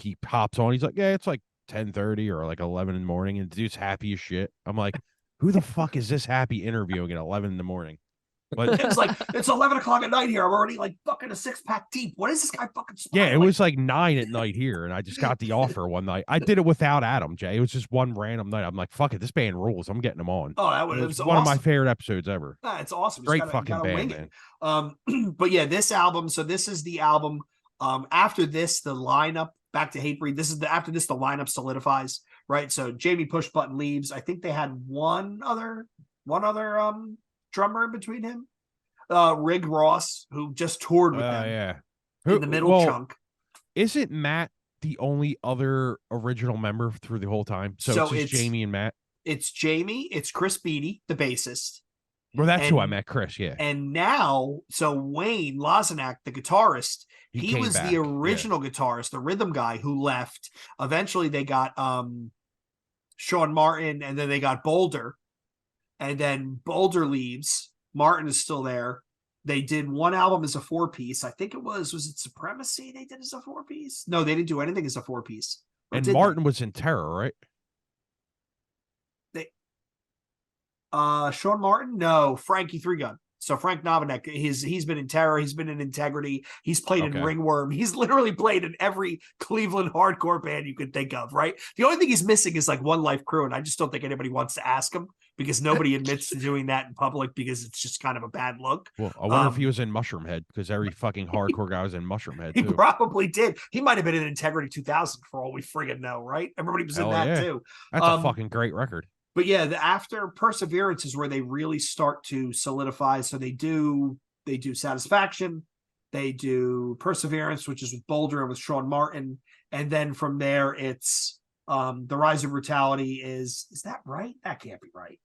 he pops on. He's like, "Yeah, it's like 10:30 or like 11 in the morning," and the dude's happy as shit. I'm like, "Who the fuck is this happy interviewing at 11 in the morning?" But it's like it's 11 o'clock at night here. I'm already like fucking a 6-pack deep. What is this guy fucking? Yeah, it was like 9 at night here, and I just got the offer one night. I did it without Adam, Jay. It was just one random night. I'm like, "Fuck it, this band rules. I'm getting them on." Oh, it was one of my favorite episodes ever. It's awesome. Great fucking band, man. But yeah, this album. So this is the album. After this, the lineup back to Hatebreed. After this, the lineup solidifies. Right. So Jamie Pushbutton leaves. I think they had one other drummer in between him. Rig Ross, who just toured with them in the middle chunk. Isn't Matt the only other original member through the whole time? So it's Jamie and Matt. It's Jamie, it's Chris Beatty, the bassist. Well, that's who I met, Chris, yeah. And now, so Wayne Lozanak, the guitarist, he was the original guitarist, the rhythm guy who left. Eventually they got Sean Martin, and then they got Boulder. And then Boulder leaves. Martin is still there. They did one album as a 4-piece. I think was it Supremacy they did as a 4-piece? No, they didn't do anything as a 4-piece. And Martin was in Terror, right? Sean Martin? No, Frankie 3 Gun. So Frank Novinek, he's been in Terror, he's been in Integrity, he's played in Ringworm, he's literally played in every Cleveland hardcore band you could think of, right? The only thing he's missing is like One Life Crew, and I just don't think anybody wants to ask him because nobody admits to doing that in public because it's just kind of a bad look. Well, I wonder if he was in Mushroomhead, because every fucking hardcore guy was in Mushroomhead too. He probably did. He might have been in Integrity 2000 for all we friggin' know, right? Everybody was in that too. That's a fucking great record. But yeah, after Perseverance is where they really start to solidify. So they do Satisfaction, they do Perseverance, which is with Boulder and with Sean Martin, and then from there it's The Rise of Brutality. Is that right? That can't be right.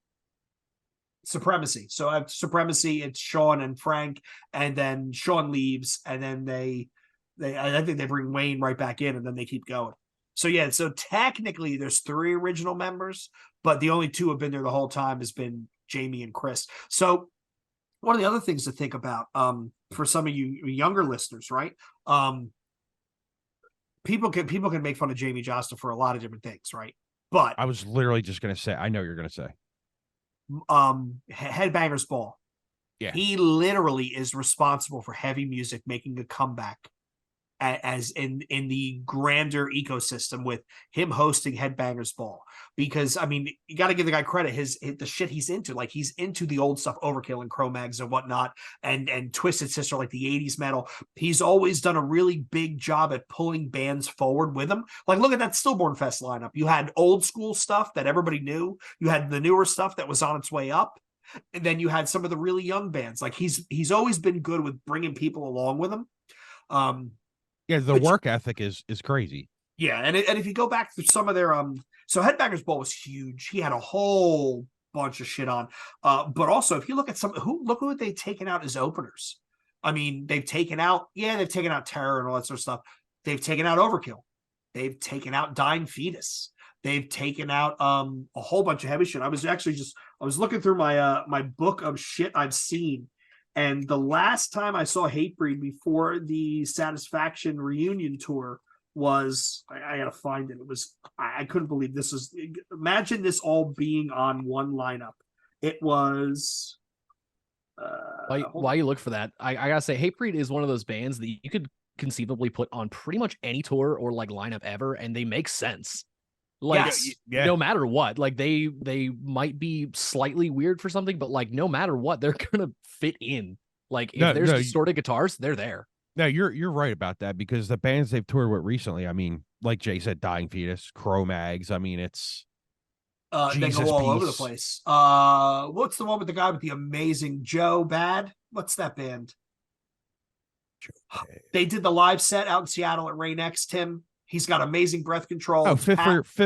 Supremacy. So at Supremacy, it's Sean and Frank, and then Sean leaves, and then I think they bring Wayne right back in, and then they keep going. So yeah, so technically there's 3 original members, but the only 2 have been there the whole time has been Jamie and Chris. So one of the other things to think about for some of you younger listeners, right? People can make fun of Jamie Josta for a lot of different things, right? But I was literally just going to say, I know you're going to say. Headbangers Ball. Yeah. He literally is responsible for heavy music making a comeback as in the grander ecosystem with him hosting Headbangers Ball, because I mean you got to give the guy credit, the shit he's into, like he's into the old stuff, Overkill and Cro-Mags and whatnot, and Twisted Sister, like the 80s metal. He's always done a really big job at pulling bands forward with him. Like look at that Stillborn Fest lineup. You had old school stuff that everybody knew, you had the newer stuff that was on its way up, and then you had some of the really young bands. Like he's always been good with bringing people along with him. Yeah, the work ethic is crazy. Yeah, and if you go back through some of their so Headbangers Ball was huge. He had a whole bunch of shit on. But also if you look at look who they've taken out as openers. I mean, they've taken out Terror and all that sort of stuff. They've taken out Overkill. They've taken out Dying Fetus. They've taken out a whole bunch of heavy shit. I was looking through my my book of shit I've seen, And the last time I saw Hatebreed before the Satisfaction reunion tour was, I gotta find it. It was, I couldn't believe this was, imagine this all being on one lineup. It was, While you look for that, I gotta say, Hatebreed is one of those bands that you could conceivably put on pretty much any tour or like lineup ever, and they make sense. Like, Yes. no matter what, like they might be slightly weird for something, but like no matter what, they're gonna fit in. Like if there's distorted guitars, they're there. No, you're right about that, because the bands they've toured with recently, I mean, like Jay said, Dying Fetus, Cro-Mags, I mean, it's they go all over the place. What's the one with the guy with the amazing Joe Bad? What's that band? They did the live set out in Seattle at Rain X, Tim. He's got amazing breath control. Oh, Fit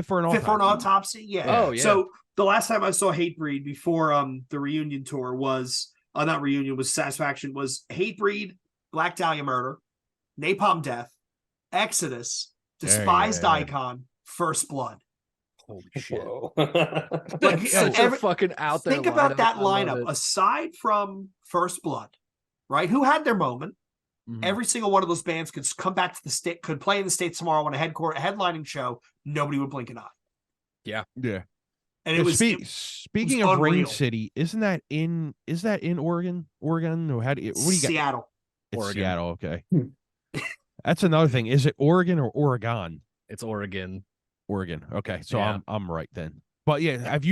for an Autopsy. Yeah. Oh, yeah. So the last time I saw Hatebreed before the reunion tour was not reunion, was Satisfaction, was Hatebreed, Black Dahlia Murder, Napalm Death, Exodus, Despised Icon, First Blood. Holy shit. Like such a fucking out there. Think about that lineup. Aside from First Blood, right? Who had their moment. Mhm. Every single one of those bands could come back to the state, could play in the States tomorrow on a headlining show. Nobody would blink an eye. Yeah. And it was speaking of unreal. Rain City, is that in Oregon? Oregon? Or what do you got? Seattle. It's Oregon. Seattle, okay. That's another thing. Is it Oregon or Oregon? It's Oregon. Oregon. Okay. So Yeah. I'm right then. But yeah, is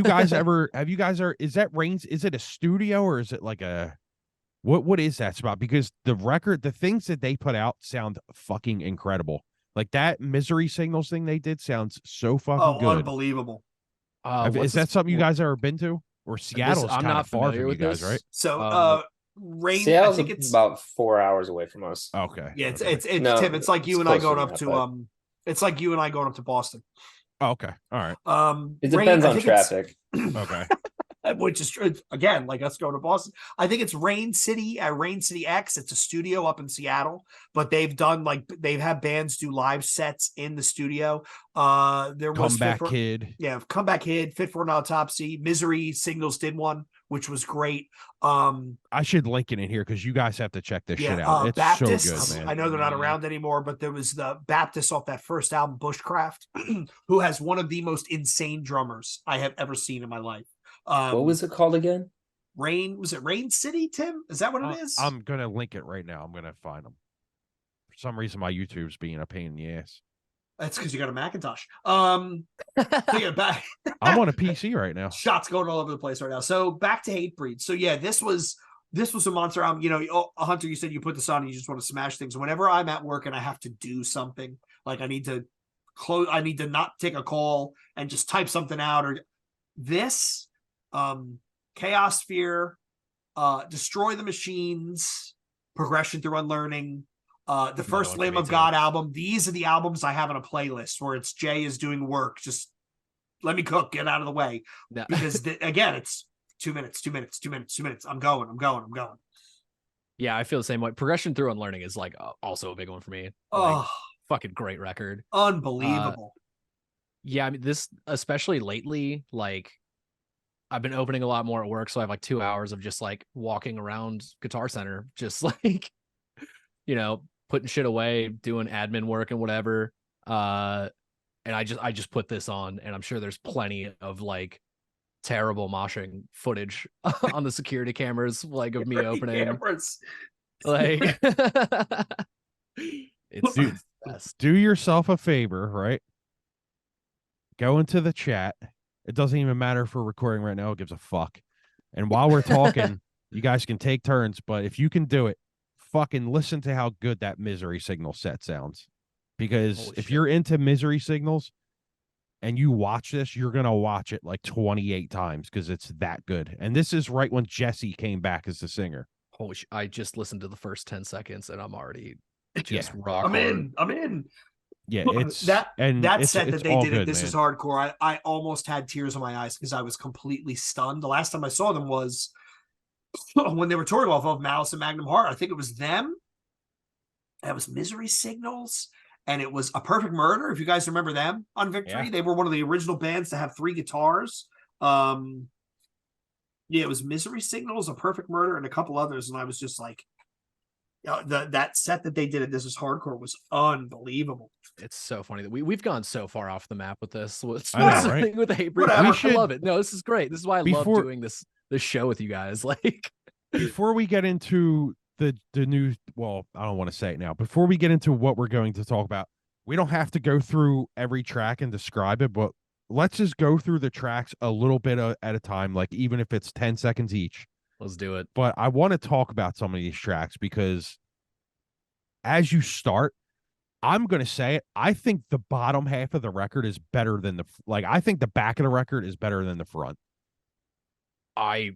that Rain? Is it a studio or is it like a what is that spot? Because the things that they put out sound fucking incredible. Like that Misery Signals thing they did sounds so fucking good. Unbelievable. Is that something you guys ever been to? Or Seattle's I'm kind not of far familiar from you with guys, this. right? So Rain, Seattle's I think it's about 4 hours away from us. Okay. Yeah, it's okay. it's No, Tim. It's like you it's and I closer going than up that, to but- it's like you and I going up to Boston. Oh, okay. All right. It depends I on think traffic. Okay. which is again like us going to Boston. I think it's Rain City at Rain City X. It's a studio up in Seattle, but they've had bands do live sets in the studio. There was Comeback Kid. Yeah, Comeback Kid, Fit for an Autopsy, Misery Signals did one, which was great. I should link it in here because you guys have to check this shit out. It's Baptist, so good, man. I know they're not around anymore, but there was the Baptist off that first album, Bushcraft, who has one of the most insane drummers I have ever seen in my life. What was it called again? Was it Rain City, Tim? Is that what it is? I'm gonna link it right now. I'm gonna find them. For some reason, my YouTube's being a pain in the ass. That's because you got a Macintosh. So yeah, back. I'm on a PC right now. Shots going all over the place right now. So back to Hatebreed. So yeah, this was a monster album. You know, Hunter, you said you put this on and you just want to smash things. Whenever I'm at work and I have to do something, like I need to not take a call and just type something out, or this Chaos Sphere, Destroy the Machines, Progression Through Unlearning, the first Lamb of God album. These are the albums I have on a playlist where it's Jay is doing work. Just let me cook, get out of the way. No. Because again, it's 2 minutes. I'm going. Yeah, I feel the same way. Progression Through Unlearning is like also a big one for me. Oh, Fucking great record. unbelievable. Yeah, I mean, this, especially lately, like I've been opening a lot more at work, so I have like 2 hours of just like walking around Guitar Center, just like, you know, putting shit away, doing admin work and whatever. And I just put this on, and I'm sure there's plenty of like terrible moshing footage on the security cameras, like of me opening. Cameras. Like, it's Dude, the best. do yourself a favor, right? Go into the chat. It doesn't even matter if we're recording right now. It gives a fuck. And while we're talking, you guys can take turns. But if you can do it, fucking listen to how good that Misery Signal set sounds. Because Holy if shit. you're into Misery Signals and you watch this, you're going to watch it like 28 times because it's that good. And this is right when Jesse came back as the singer. Holy shit. I just listened to the first 10 seconds and I'm already just Yeah. rock I'm hard. in. Yeah, it's that it's set that it's they all did good, it. This man. is hardcore. I almost had tears in my eyes because I was completely stunned. The last time I saw them was when they were touring off of Malice and Magnum Heart. I think it was them. That was Misery Signals, and it was A Perfect Murder. If you guys remember them on Victory, Yeah. they were one of the original bands to have 3 guitars. Yeah, it was Misery Signals, A Perfect Murder, and a couple others, and I was just like, that set that they did at This Is Hardcore was unbelievable. It's so funny that we've gone so far off the map with this. I know, right? With the hate breed. Whatever. I love it. No, this is great. This is why I love Before- doing this show with you guys. Like, Before we get into the new, well, I don't want to say it now. Before we get into what we're going to talk about, we don't have to go through every track and describe it, but let's just go through the tracks a little bit at a time, like even if it's 10 seconds each. let's do it. But I want to talk about some of these tracks because as you start, I'm going to say it. I think the bottom half of the record is better than I think the back of the record is better than the front. I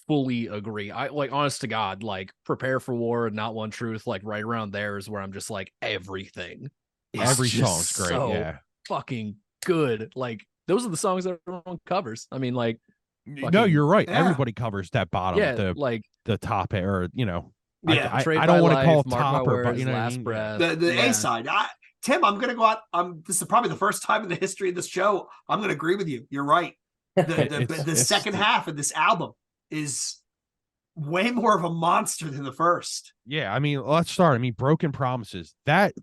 fully agree. I like, honest to God, like Prepare for War and Not One Truth, like right around there is where I'm just like, everything. is Every just song's great. so Yeah. fucking good. Like, those are the songs that everyone covers. I mean, like, No, fucking- you're right. Yeah. Everybody covers that bottom, yeah, like the top, or Yeah, I Trade don't My want to call Life, it Mark My top, or but Words, you know what I Last mean? Breath. The Yeah. A side. Tim, I'm gonna go out. This is probably the first time in the history of this show I'm gonna agree with you. You're right. The It's- second half of this album is way more of a monster than the first. Yeah, I mean, let's start. I mean, Broken Promises. That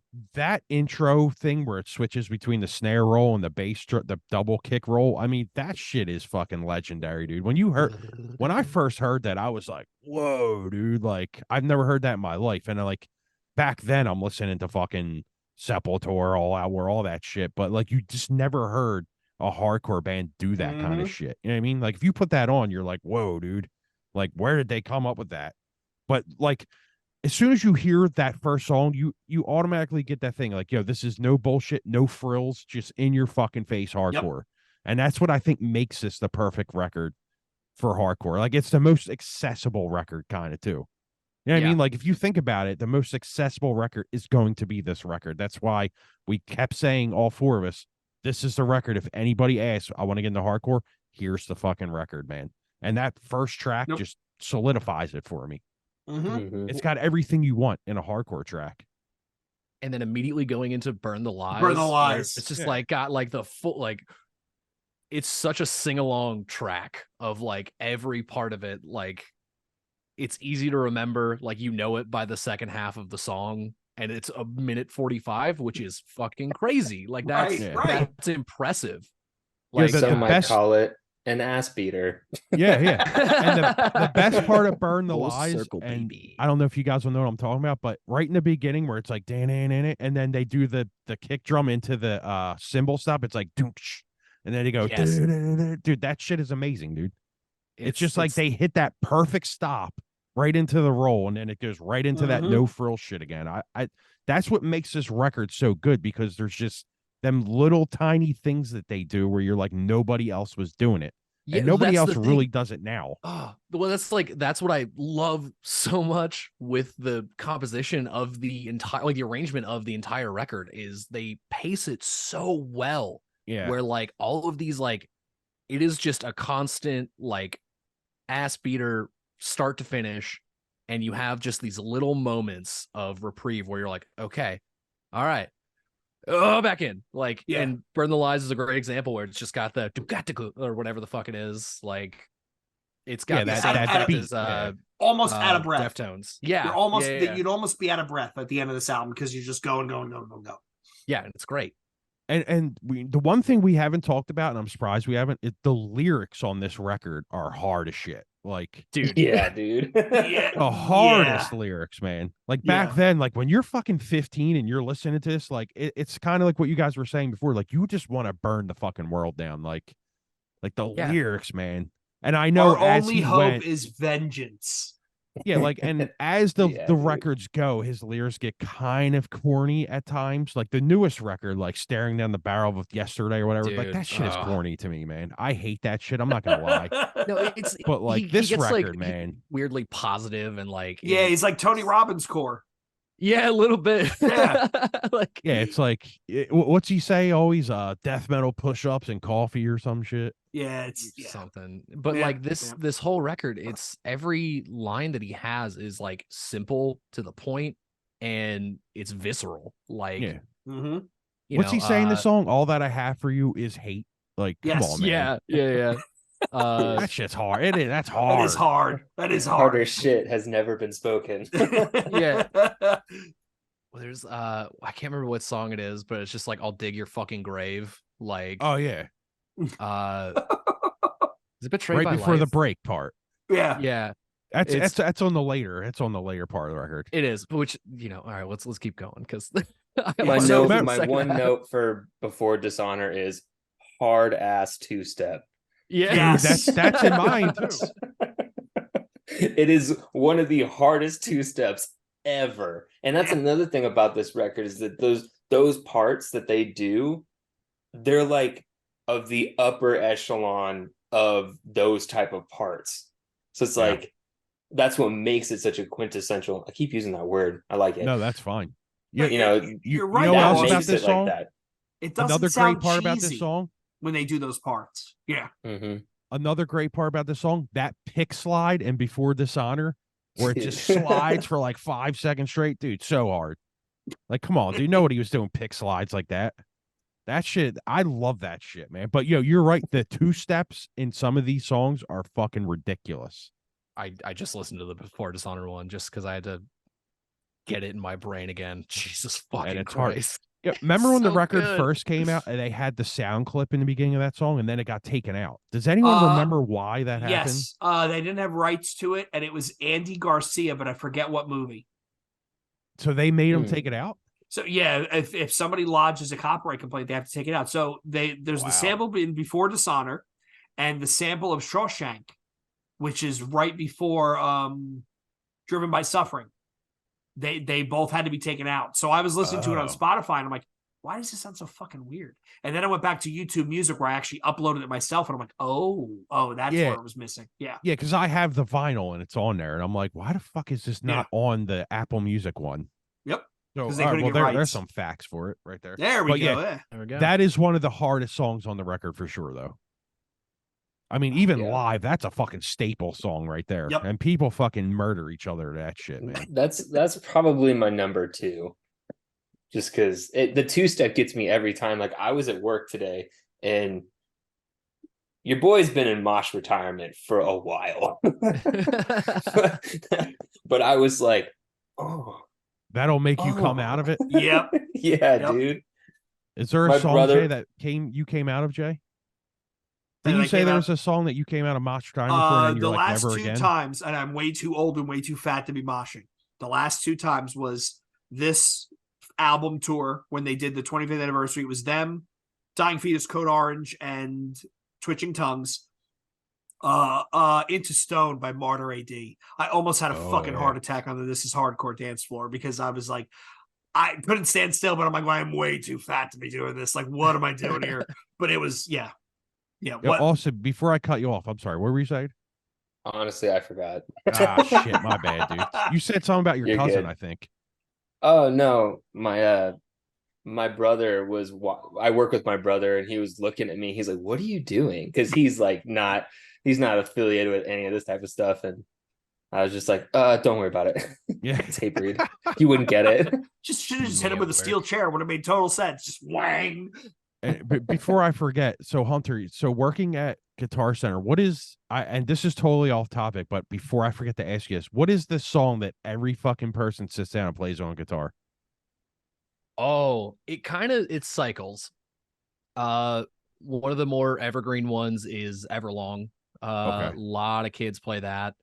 intro thing where it switches between the snare roll and the bass, the double kick roll. I mean, that shit is fucking legendary, dude. When I first heard that, I was like, "Whoa, dude!" Like, I've never heard that in my life. And like back then, I'm listening to fucking Sepultura, All Out War, all that shit. But like, you just never heard a hardcore band do that kind of shit. You know what I mean? Like, if you put that on, you're like, "Whoa, dude!" Like, where did they come up with that? But like, as soon as you hear that first song, you automatically get that thing like, yo, this is no bullshit, no frills, just in your fucking face hardcore. And that's what I think makes this the perfect record for hardcore. Like, it's the most accessible record kind of too. You know what I Yeah. mean? Like, if you think about it, the most accessible record is going to be this record. That's why we kept saying, all four of us, this is the record. If anybody asks, I want to get into hardcore, here's the fucking record, man. And that first track just solidifies it for me. Mm-hmm. It's got everything you want in a hardcore track. And then immediately going into Burn the Lies. Burn the where Lies. It's just Yeah. like got like the full, like, it's such a sing-along track of like every part of it. Like, it's easy to remember, like, you know it by the second half of the song, and it's a minute 45, which is fucking crazy. Like, that's Right. that's impressive. Yeah, Like, the Some might best- call it an ass beater. Yeah. And the best part of Burn the Full Lies, circle, and baby. I don't know if you guys will know what I'm talking about, but right in the beginning where it's like dan in it, and then they do the kick drum into the cymbal stop, it's like doonch, and then they go, Yes. dude, that shit is amazing, dude. It's just like they hit that perfect stop right into the roll, and then it goes right into that no frill shit again. I that's what makes this record so good, because there's just them little tiny things that they do where you're like, nobody else was doing it. Yeah, And nobody that's else the really thing. does it now. Oh, well, that's what I love so much with the composition of the entire, like, the arrangement of the entire record, is they pace it so well. Yeah. Where like all of these, like, it is just a constant like ass beater start to finish, and you have just these little moments of reprieve where you're like, okay, all right, back in, like, Yeah. and Burn the Lies is a great example where it's just got the or whatever the fuck it is, like, it's got Yeah, the that sound beat, effect is, Almost out of breath. Deftones. Yeah, You're almost yeah. you'd almost be out of breath at the end of this album because you're just going. Yeah, and it's great. And the one thing we haven't talked about, and I'm surprised we haven't, the lyrics on this record are hard as shit. Like, Dude. Yeah, dude. the hardest lyrics, man. Like, back Yeah. then, like when you're fucking 15 and you're listening to this, like it's kind of like what you guys were saying before. Like, you just want to burn the fucking world down. Like the lyrics, man. And I know Our as only he hope went, is vengeance. yeah, like, and as the Yeah, dude. records go, his lyrics get kind of corny at times. Like the newest record, like Staring Down the Barrel of Yesterday or whatever, like Dude, that shit is corny to me, man. I hate that shit. I'm not gonna lie. No, it's But like he this gets, record, like, man. weirdly positive and like, Yeah, he's like Tony Robbins core. yeah, a little bit. Yeah. Like, Yeah, it's like what's he say always? Death metal push-ups and coffee or some shit. Yeah, it's something. But Yeah, like this yeah. this whole record, it's every line that he has is like simple to the point, and it's visceral. Like, Yeah. Mm-hmm. you What's know, he saying in the song? All that I have for you is hate. Like, come Yes. on, man. Yeah. That shit's hard. It is. That's That hard. is hard. That is Harder hard. shit has never been spoken. Yeah. Well, there's I can't remember what song it is, but it's just like I'll dig your fucking grave. Like Oh yeah. is it Betrayed Right by before the Life? break part. Yeah. Yeah, That's on the later. It's on the later part of the record. it is. But which, all right, let's keep going because My So- note, my one note for Before Dishonor is hard ass 2-step. Yeah. Yes. That's in mine too. It is one of the hardest 2-steps ever. And that's another thing about this record is that those parts that they do, they're like of the upper echelon of those type of parts. So it's like that's what makes it such a quintessential. I keep using that word. I like it. No, that's fine. But you're right. You know what that else makes about it this song? like that. It doesn't Another sound great part about cheesy this song. when they do those parts. Yeah. Mm-hmm. Another great part about this song, that pick slide and Before Dishonor, where it just slides for like 5 seconds straight, dude. So hard. Like, come on, dude. Nobody was doing pick slides like that. That shit, I love that shit, man. But you're right. The 2-steps in some of these songs are fucking ridiculous. I just listened to the Before Dishonor one just because I had to get it in my brain again. Jesus fucking it's hard. Christ. Yeah, remember when the So record good. first came out and they had the sound clip in the beginning of that song and then it got taken out? Does anyone remember why that happened? Yes. They didn't have rights to it, and it was Andy Garcia, but I forget what movie. So they made him take it out? So yeah, if somebody lodges a copyright complaint, they have to take it out. So there's the sample in Before Dishonor and the sample of Shawshank, which is right before Driven by Suffering. They both had to be taken out. So I was listening to it on Spotify and I'm like, why does this sound so fucking weird? And then I went back to YouTube Music where I actually uploaded it myself and I'm like, oh, that's where it was missing. Yeah. Yeah, because I have the vinyl and it's on there. And I'm like, why the fuck is this not on the Apple Music one? Yep. So, They couldn't get there's rights. some facts for it right there. There we go. Yeah, There we go. that is one of the hardest songs on the record for sure, though. I mean, even live, that's a fucking staple song right there. Yep. And people fucking murder each other to that shit, man. That's probably my number 2. Just because the 2-step gets me every time. Like I was at work today and your boy's been in mosh retirement for a while. But I was like, oh. That'll make you come out of it. Yep. Yeah, dude. Is there a My song, brother- Jay, that you came out of, Jay? That Did I you say came there out- was a song that you came out of mosh time before and then The you're like, last never 2 again? times, and I'm way too old and way too fat to be moshing. The last 2 times was this album tour when they did the 25th anniversary. It was them, Dying Fetus, Code Orange, and Twitching Tongues. Into Stone by Martyr AD. I almost had a fucking heart attack on the This Is Hardcore dance floor because I was like, I couldn't stand still, but I'm like, well, I'm way too fat to be doing this. Like, what am I doing here? But it was, yeah. What? Also, before I cut you off, I'm sorry. What were you saying? Honestly, I forgot. Shit, my bad, dude. You said something about your You're cousin, good. I think. Oh no, my brother was. I work with my brother, and he was looking at me. He's like, "What are you doing?" Because he's like not. He's not affiliated with any of this type of stuff, and I was just like, "Don't worry about it." Yeah. It's hate breed. You wouldn't get it. Just should have just hit him with a steel chair. Would have made total sense. Just whang. But before I forget, so Hunter, so working at Guitar Center, what is and this is totally off topic, but before I forget to ask you this, what is the song that every fucking person sits down and plays on guitar? Oh, it cycles. One of the more evergreen ones is Everlong. A lot of kids play that.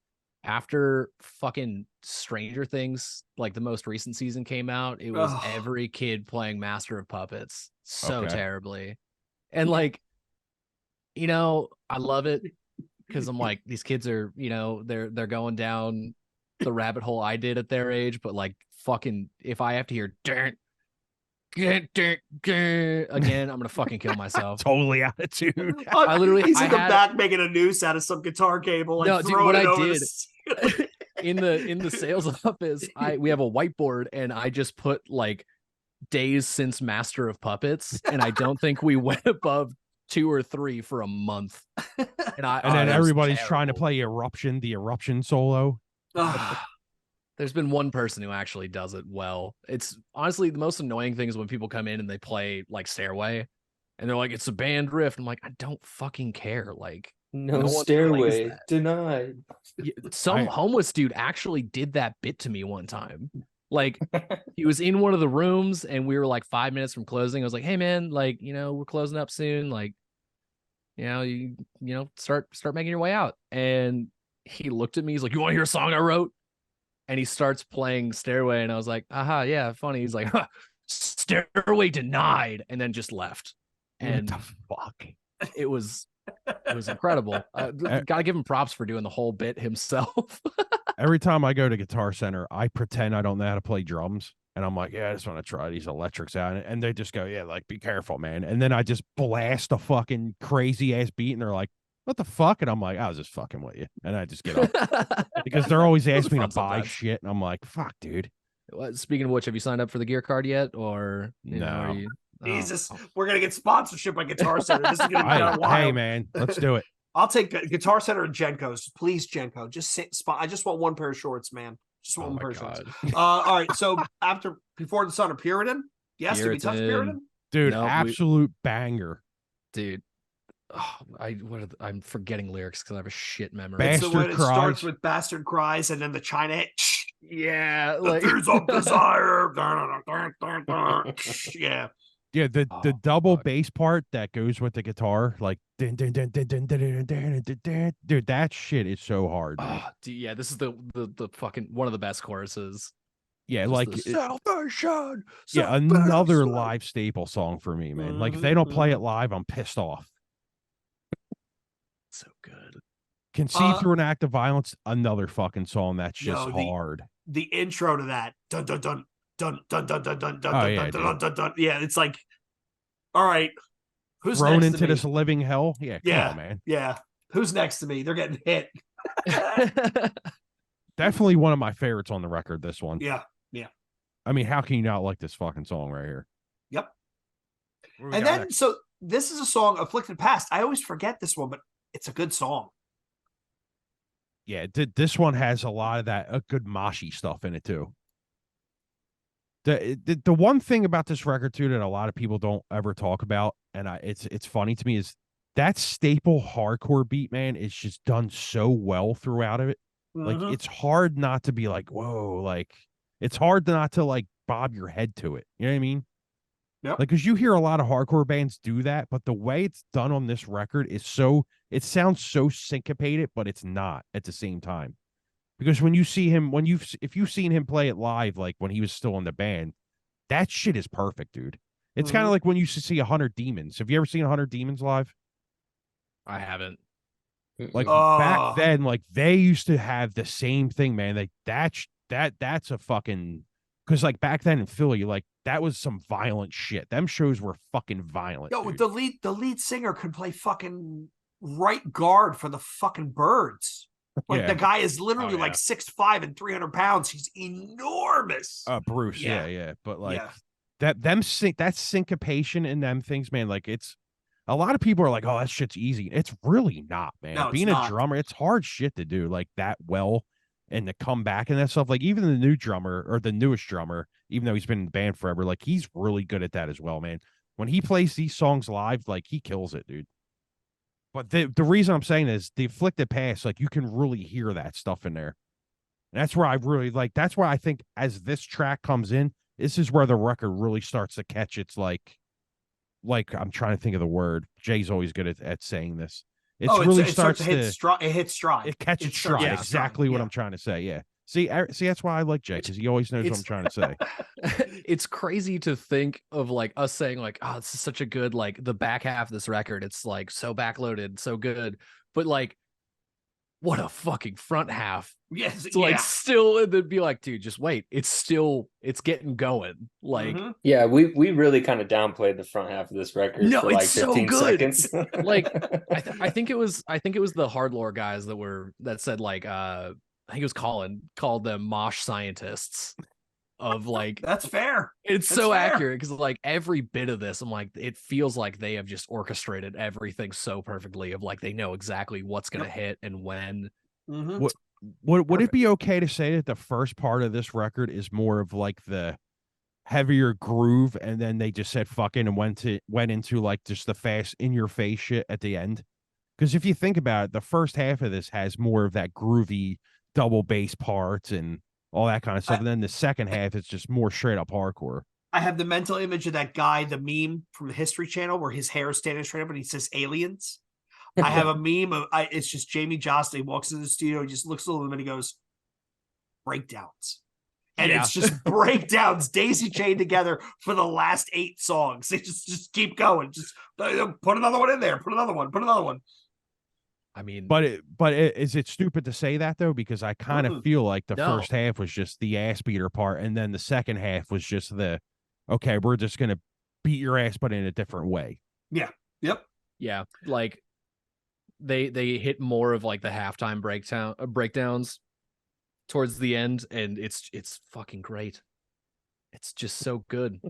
After fucking Stranger Things, like the most recent season came out, it was every kid playing Master of Puppets so terribly. And like, I love it because I'm like, these kids are, they're going down the rabbit hole I did at their age, but like fucking if I have to hear again, I'm gonna fucking kill myself. Totally out of tune. I literally he's in the back making a noose out of some guitar cable, like no, dude, throwing what it I over did the in the sales office, we have a whiteboard and I just put like days since Master of Puppets, and I don't think we went above 2 or 3 for a month. And then everybody's trying to play the eruption solo. There's been one person who actually does it well. It's honestly the most annoying thing is when people come in and they play like Stairway and they're like, it's a band riff. I'm like, I don't fucking care. Like, No, No one plays stairway that. denied. Some homeless dude actually did that bit to me one time. Like, he was in one of the rooms and we were like 5 minutes from closing. I was like, hey man, like, we're closing up soon. Like, start making your way out. And he looked at me, he's like, you want to hear a song I wrote? And he starts playing Stairway, and I was like, aha, yeah, funny. He's like, huh, Stairway denied, and then just left. And what the fuck? it was incredible. Gotta give him props for doing the whole bit himself. Every time I go to Guitar Center, I pretend I don't know how to play drums. And I'm like, yeah, I just want to try these electrics out. And they just go, yeah, like, be careful, man. And then I just blast a fucking crazy ass beat. And they're like, what the fuck? And I'm like, I was just fucking with you. And I just get up because they're always asking me to buy sometimes. shit. And I'm like, fuck, dude. Speaking of which, have you signed up for the gear card yet? Or, No. are you... Jesus, we're gonna get sponsorship by Guitar Center. This is gonna be kind of wild. Hey, man, let's do it. I'll take Guitar Center and Jenko's. Please, Jenko. I just want one pair of shorts, man. Just want one pair of shorts. All right. So after Before the Sun of Puritan. Yes, did we touch Puritan? Dude, no, absolute banger. Dude. Oh, I'm forgetting lyrics because I have a shit memory. Bastard Cries. It starts with Bastard Cries and then the China hit. Yeah, like Fears of Desire. Yeah. Yeah, the double bass part that goes with the guitar, like dude, that shit is so hard. Dude, yeah, this is the fucking one of the best choruses. Yeah, just like Salvation. Yeah, another live staple song for me, man. Like if they don't play it live, I'm pissed off. So good. Can See Through an Act of Violence, another fucking song that's just hard. The intro to that, dun dun dun dun dun dun dun dun dun dun dun dun dun. Yeah, it's like, all right, who's thrown next into to me? this living hell? Yeah, come on, man. Yeah, who's next to me? They're getting hit. Definitely one of my favorites on the record. This one. Yeah. I mean, how can you not like this fucking song right here? Yep. And then, next? So this is a song, Afflicted Past. I always forget this one, but it's a good song. Yeah, this one has a lot of that good moshy stuff in it too. The one thing about this record too that a lot of people don't ever talk about, and it's funny to me, is that staple hardcore beat, man, is just done so well throughout of it. Like it's hard not to be like, whoa, like it's hard not to like bob your head to it. You know what I mean? Yeah. Like, because you hear a lot of hardcore bands do that, but the way it's done on this record is it sounds so syncopated, but it's not at the same time. Because when you see him, if you've seen him play it live, like when he was still in the band, that shit is perfect, dude. It's kind of like when you used to see 100 Demons. Have you ever seen 100 Demons live? I haven't. Like back then, like they used to have the same thing, man. Like that's a fucking, because like back then in Philly, like that was some violent shit. Them shows were fucking violent. Yo, dude. the lead singer could play fucking right guard for the fucking Birds. Like the guy is literally like 6'5" and 300 pounds. He's enormous. Bruce, yeah. But like that syncopation in them things, man. Like it's a lot of people are like, oh, that shit's easy. It's really not, man. No, Being a drummer, it's hard shit to do like that well. And to come back and that stuff, like even the new drummer or the newest drummer, even though he's been in the band forever, like he's really good at that as well, man. When he plays these songs live, like he kills it, dude. But the reason I'm saying is the Afflicted Past, like you can really hear that stuff in there. And that's where I really like, that's why I think as this track comes in, this is where the record really starts to catch its like I'm trying to think of the word. Jay's always good at saying this. It starts to hit stride. It hits stride. It catches stride. Yeah, exactly what I'm trying to say. Yeah. See, that's why I like Jay, because he always knows what I'm trying to say. It's crazy to think of like us saying like, oh, this is such a good, like the back half of this record. It's like so backloaded, so good. But like, what a fucking front half. Yes. It's like still, and then be like, dude, just wait. It's getting going. Like, yeah, we really kind of downplayed the front half of this record for like 15 seconds. Like, I think it was the Hardlore guys that said like, I think it was Colin called them mosh scientists of like, that's fair. It's so accurate because like every bit of this, I'm like, it feels like they have just orchestrated everything so perfectly of like, they know exactly what's going to hit and when. Would it be okay to say that the first part of this record is more of like the heavier groove, and then they just said fucking and went into like just the fast in your face shit at the end? Because if you think about it, the first half of this has more of that groovy double bass parts and all that kind of stuff. And then the second half, it's just more straight up hardcore. I have the mental image of that guy, the meme from the History Channel, where his hair is standing straight up and he says aliens. I have a meme of it's just Jamie Joslin walks into the studio, he just looks at them and he goes, breakdowns. And it's just breakdowns daisy chained together for the last 8 songs. They just keep going. Just put another one in there. Put another one. Put another one. I mean, but is it stupid to say that though? Because I kind of feel like the first half was just the ass beater part, and then the second half was just okay, we're just gonna beat your ass, but in a different way. Yeah. Yep. Yeah. Like they hit more of like the halftime breakdowns towards the end, and it's fucking great. It's just so good.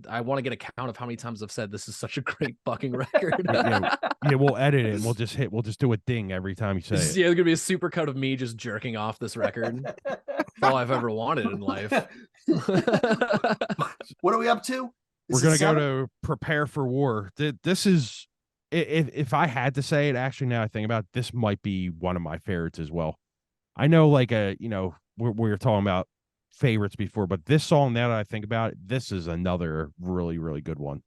I want to get a count of how many times I've said this is such a great fucking record. Yeah, we'll edit it and we'll just do a ding every time you say it. Yeah, there's gonna be a super cut of me just jerking off this record. That's all I've ever wanted in life. What are we up to? We're gonna go to Prepare for War. This is, if I had to say it, actually, now I think about it, this might be one of my favorites as well. I know, like we were talking about favorites before, but this song, now that I think about it, this is another really, really good one.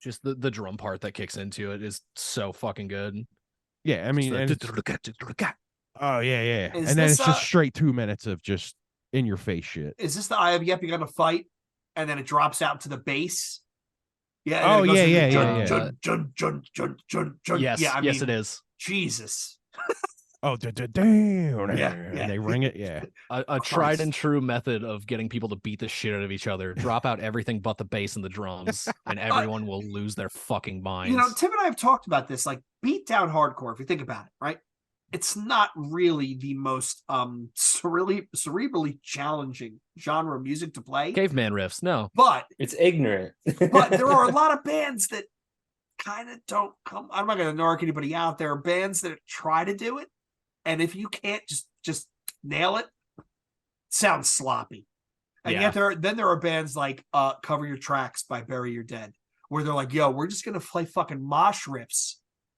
Just the drum part that kicks into it is so fucking good. Yeah, I mean, oh yeah. And then it's just straight 2 minutes of just in your face shit. Is this the I Have Yep You Gotta Fight? And then it drops out to the bass. Yeah. Oh yeah. Yes, yeah. Yes, it is. Jesus. Oh, damn! Yeah. And they ring it. Yeah, a tried and true method of getting people to beat the shit out of each other. Drop out everything but the bass and the drums, and everyone will lose their fucking minds. You know, Tim and I have talked about this. Like, beat down hardcore. If you think about it, right? It's not really the most cerebrally challenging genre of music to play. Caveman riffs, no, but it's ignorant. But there are a lot of bands that kind of don't come. I'm not going to narc anybody out. There are bands that try to do it. And if you can't just nail it, sounds sloppy. And yet there are bands like Cover Your Tracks by Bury Your Dead, where they're like, yo, we're just gonna play fucking mosh riffs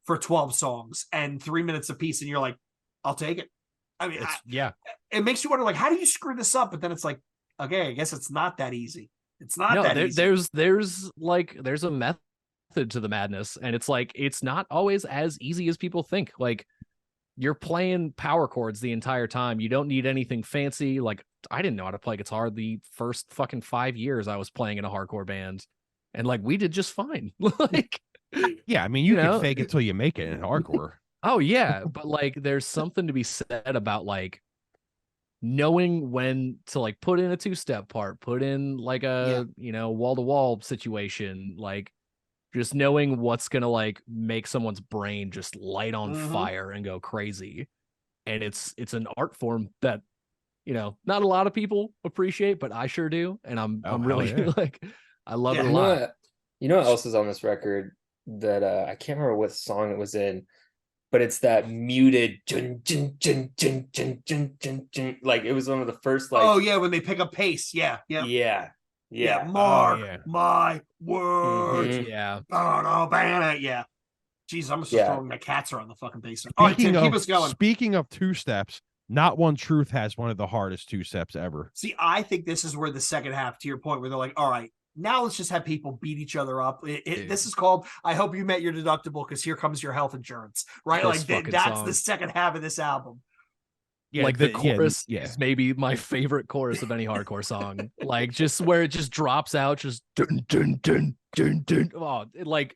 for 12 songs and 3 minutes apiece, and you're like, I'll take it. I mean, it makes you wonder, like, how do you screw this up? But then it's like, okay, I guess it's not that easy. It's not that easy. There's a method to the madness, and it's like it's not always as easy as people think. Like, you're playing power chords the entire time. You don't need anything fancy. Like, I didn't know how to play guitar the first fucking 5 years I was playing in a hardcore band. And like, we did just fine. Like, yeah, I mean, you can fake it till you make it in hardcore. Oh yeah. But like, there's something to be said about like knowing when to like put in a 2-step part, put in like a, wall-to-wall situation, like, just knowing what's gonna like make someone's brain just light on fire and go crazy. And it's an art form that, not a lot of people appreciate, but I sure do. And I'm really like, I love it a lot. You know what else is on this record that I can't remember what song it was in, but it's that muted like it was one of the first, like, oh yeah, when they pick up pace. Yeah. Mark my words. Yeah. Yeah. Jeez, I'm just throwing my cats around the fucking basement. All right, Tim, keep us going. Speaking of 2-steps, Not One Truth has one of the hardest 2-steps ever. See, I think this is where the second half, to your point, where they're like, all right, now let's just have people beat each other up. This is called I Hope You Met Your Deductible, because here comes your health insurance, right? That's the second half of this album. Yeah, like the chorus is maybe my favorite chorus of any hardcore song. Like, just where it just drops out, just dun dun dun dun dun. Oh, like,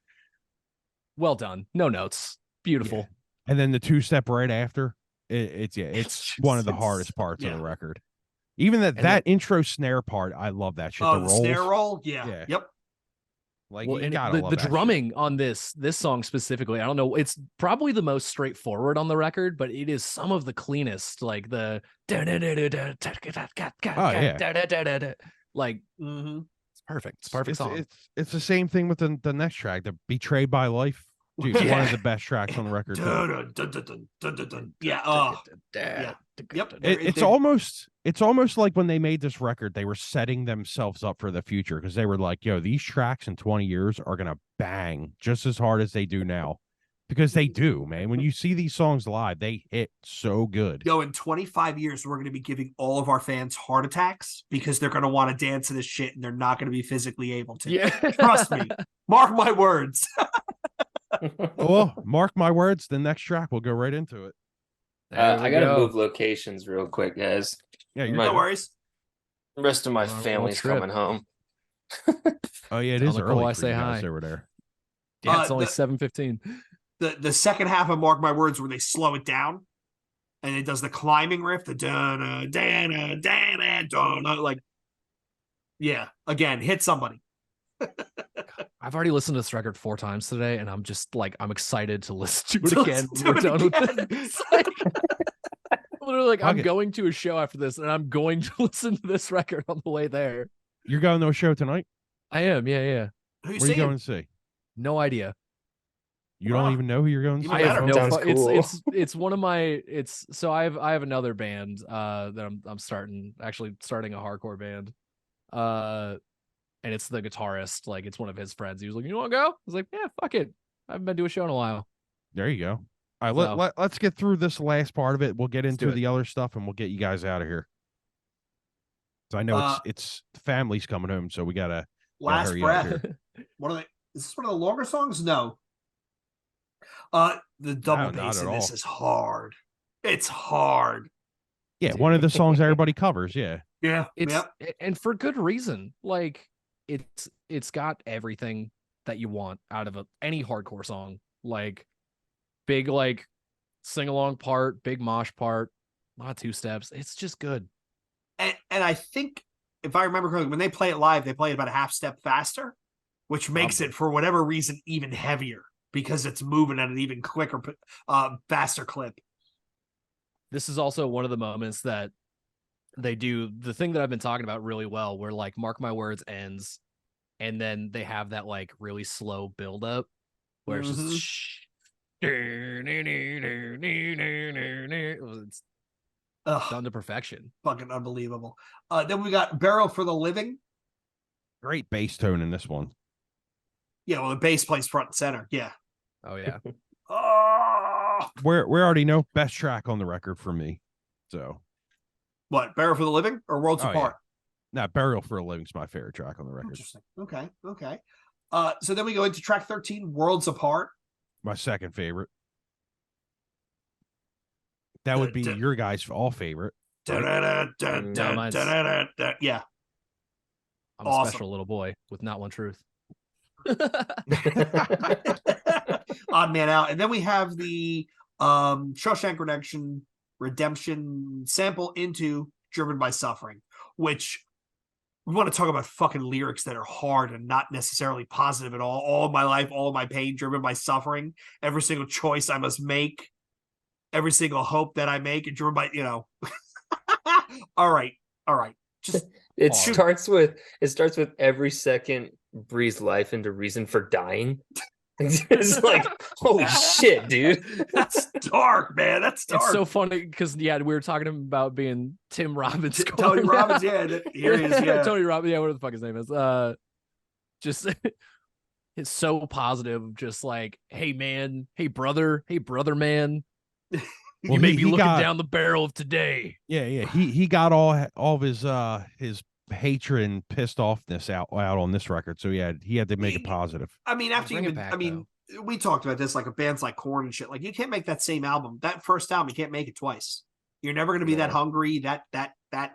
well done. No notes. Beautiful. Yeah. And then the 2-step right after, it's one of the hardest parts of the record. Even that intro snare part, I love that shit. The snare roll, yeah. Yep. Like, the drumming on this song specifically, I don't know, it's probably the most straightforward on the record, but it is some of the cleanest. Like the like, it's perfect. It's perfect song. It's the same thing with the next track, the Betrayed by Life. Dude, one of the best tracks on the record. Yep. It's almost like when they made this record, they were setting themselves up for the future, because they were like, yo, these tracks in 20 years are gonna bang just as hard as they do now. Because they do, man. When you see these songs live, they hit so good. Yo, in 25 years, we're going to be giving all of our fans heart attacks because they're going to want to dance to this shit and they're not going to be physically able to. Yeah. Trust me. Mark my words. Well, mark my words, the next track we'll go right into it. I gotta move locations real quick, guys. Yeah, you're No worries. The rest of my On a family's trip. coming home. Oh yeah, it Tell is Nicole early I for say you guys hi. over there. Yeah, it's only The- 7:15. The second half of Mark My Words where they slow it down and it does the climbing riff, the dana, dana, dana, dana, like, yeah, again, hit somebody. I've already listened to this record 4 times today, and I'm just like, I'm excited to listen to it To again listen when to we're it done again. with it. It's like, literally, like, Fuck I'm it. going to a show after this, and I'm going to listen to this record on the way there. You're going to a show tonight? I am, yeah. Who you Where are you seeing? going to see? No idea. You don't Wow. even know who you're going to You see? I better. have no. Sounds cool. It's one of my. It's so I have another band that I'm starting a hardcore band, and it's the guitarist. Like, it's one of his friends. He was like, "You want to go?" I was like, "Yeah, fuck it. I haven't been to a show in a while." There you go. All right, So- let's get through this last part of it. We'll get do into it. the other stuff and we'll get you guys out of here. So I know it's the family's coming home, so we gotta Last hurry up breath. here. What are they? Is this one of the longer songs? No. The double not bass at in this all. is hard. It's hard. Yeah, one of the songs everybody covers. Yeah. Yeah. It's Yep. and for good reason. Like, it's got everything that you want out of any hardcore song. Like, big, like, sing along part, big mosh part, a lot of 2-steps. It's just good. And I think if I remember correctly, when they play it live, they play it about a half step faster, which makes it, for whatever reason, even heavier because it's moving at an even quicker, faster clip. This is also one of the moments that they do the thing that I've been talking about really well, where, like, Mark My Words ends, and then they have that, like, really slow build up where it's just it's done to perfection. Fucking unbelievable. Then we got Barrel for the Living. Great bass tone in this one. Yeah, well, the bass plays front and center. Yeah. Oh yeah. Oh, We already know best track on the record for me. So what? Barrel for the Living or Worlds Oh, Apart? now Burial for a Living's my favorite track on the record. Interesting. Okay. So then we go into track 13, Worlds Apart. My second favorite. That would be your guys' all favorite. Yeah. I'm Awesome. a special little boy with not one truth. Odd Man Out. And then we have the Shawshank Redemption sample into Driven by Suffering, which we want to talk about fucking lyrics that are hard and not necessarily positive at all. All of my life, all of my pain, driven by suffering. Every single choice I must make, every single hope that I make, and driven by, all right. Just It hard. starts with every second breathes life into reason for dying. It's like, holy shit, dude. that's dark, man. That's dark. It's so funny because we were talking about being Tim Robbins. Tony Robbins, yeah. Here he is, yeah. Tony Robbins, yeah, whatever the fuck his name is. Just it's so positive, just like, hey man, hey brother man. Well, You may be he looking got- down the barrel of today. Yeah. He got all of his hatred and pissed offness out on this record. So yeah, he had to make it positive. I mean, after Bring you've it been, back, we talked about this, like, bands like Korn and shit. Like, you can't make that same album. That first album, you can't make it twice. You're never going to be that No. hungry, that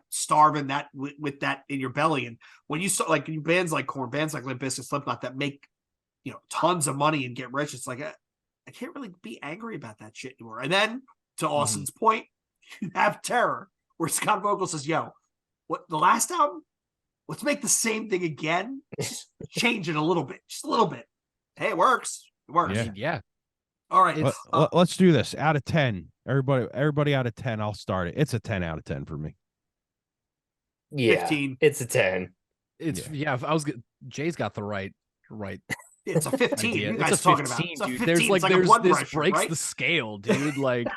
starving, that with that in your belly. And when you saw, like, bands like Korn, bands like Limp Bizkit, Slipknot that make, tons of money and get rich, it's like, I can't really be angry about that shit anymore. And then, to Austin's point, you have Terror, where Scott Vogel says, yo, what, the last album? Let's make the same thing again. Just change it a little bit. Just a little bit. Hey, it works. It works. Yeah. Yeah. All right. Let's do this. Out of 10. Everybody out of 10, I'll start it. It's a 10 out of 10 for me. Yeah, 15. it's a 10. It's Jay's got the right It's a 15. idea. You It's guys a talking 15, about? It's a dude. 15. There's It's like a blood this pressure, breaks right? the scale, dude. Like,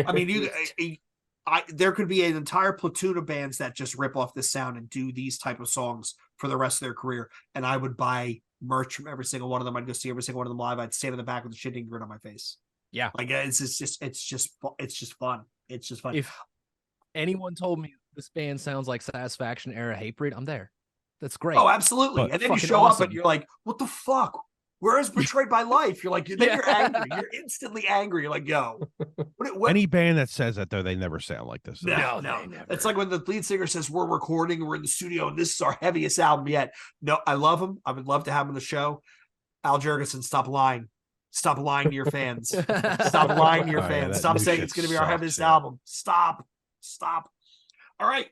I mean, there could be an entire platoon of bands that just rip off this sound and do these type of songs for the rest of their career, and I would buy merch from every single one of them. I'd go see every single one of them live. I'd stand in the back with a shitting grin on my face. Yeah. Like it's just fun. It's just fun. If anyone told me this band sounds like Satisfaction era Hatebreed, I'm there. That's great. Oh, absolutely. But And then you fucking show up awesome. and you're like, what the fuck? Where is Betrayed by Life? You're like, then you're angry. You're instantly angry. You're like, yo. What? Any band that says that though, they never sound like this. No. they never. It's like when the lead singer says we're recording, we're in the studio, and this is our heaviest album yet. No, I love him. I would love to have him on the show. Al Jurgensen, stop lying. Stop lying to your fans. Stop lying to your Oh, yeah, fans. that Stop new saying shit it's going to be our sucks, heaviest yeah. album. Stop. All right.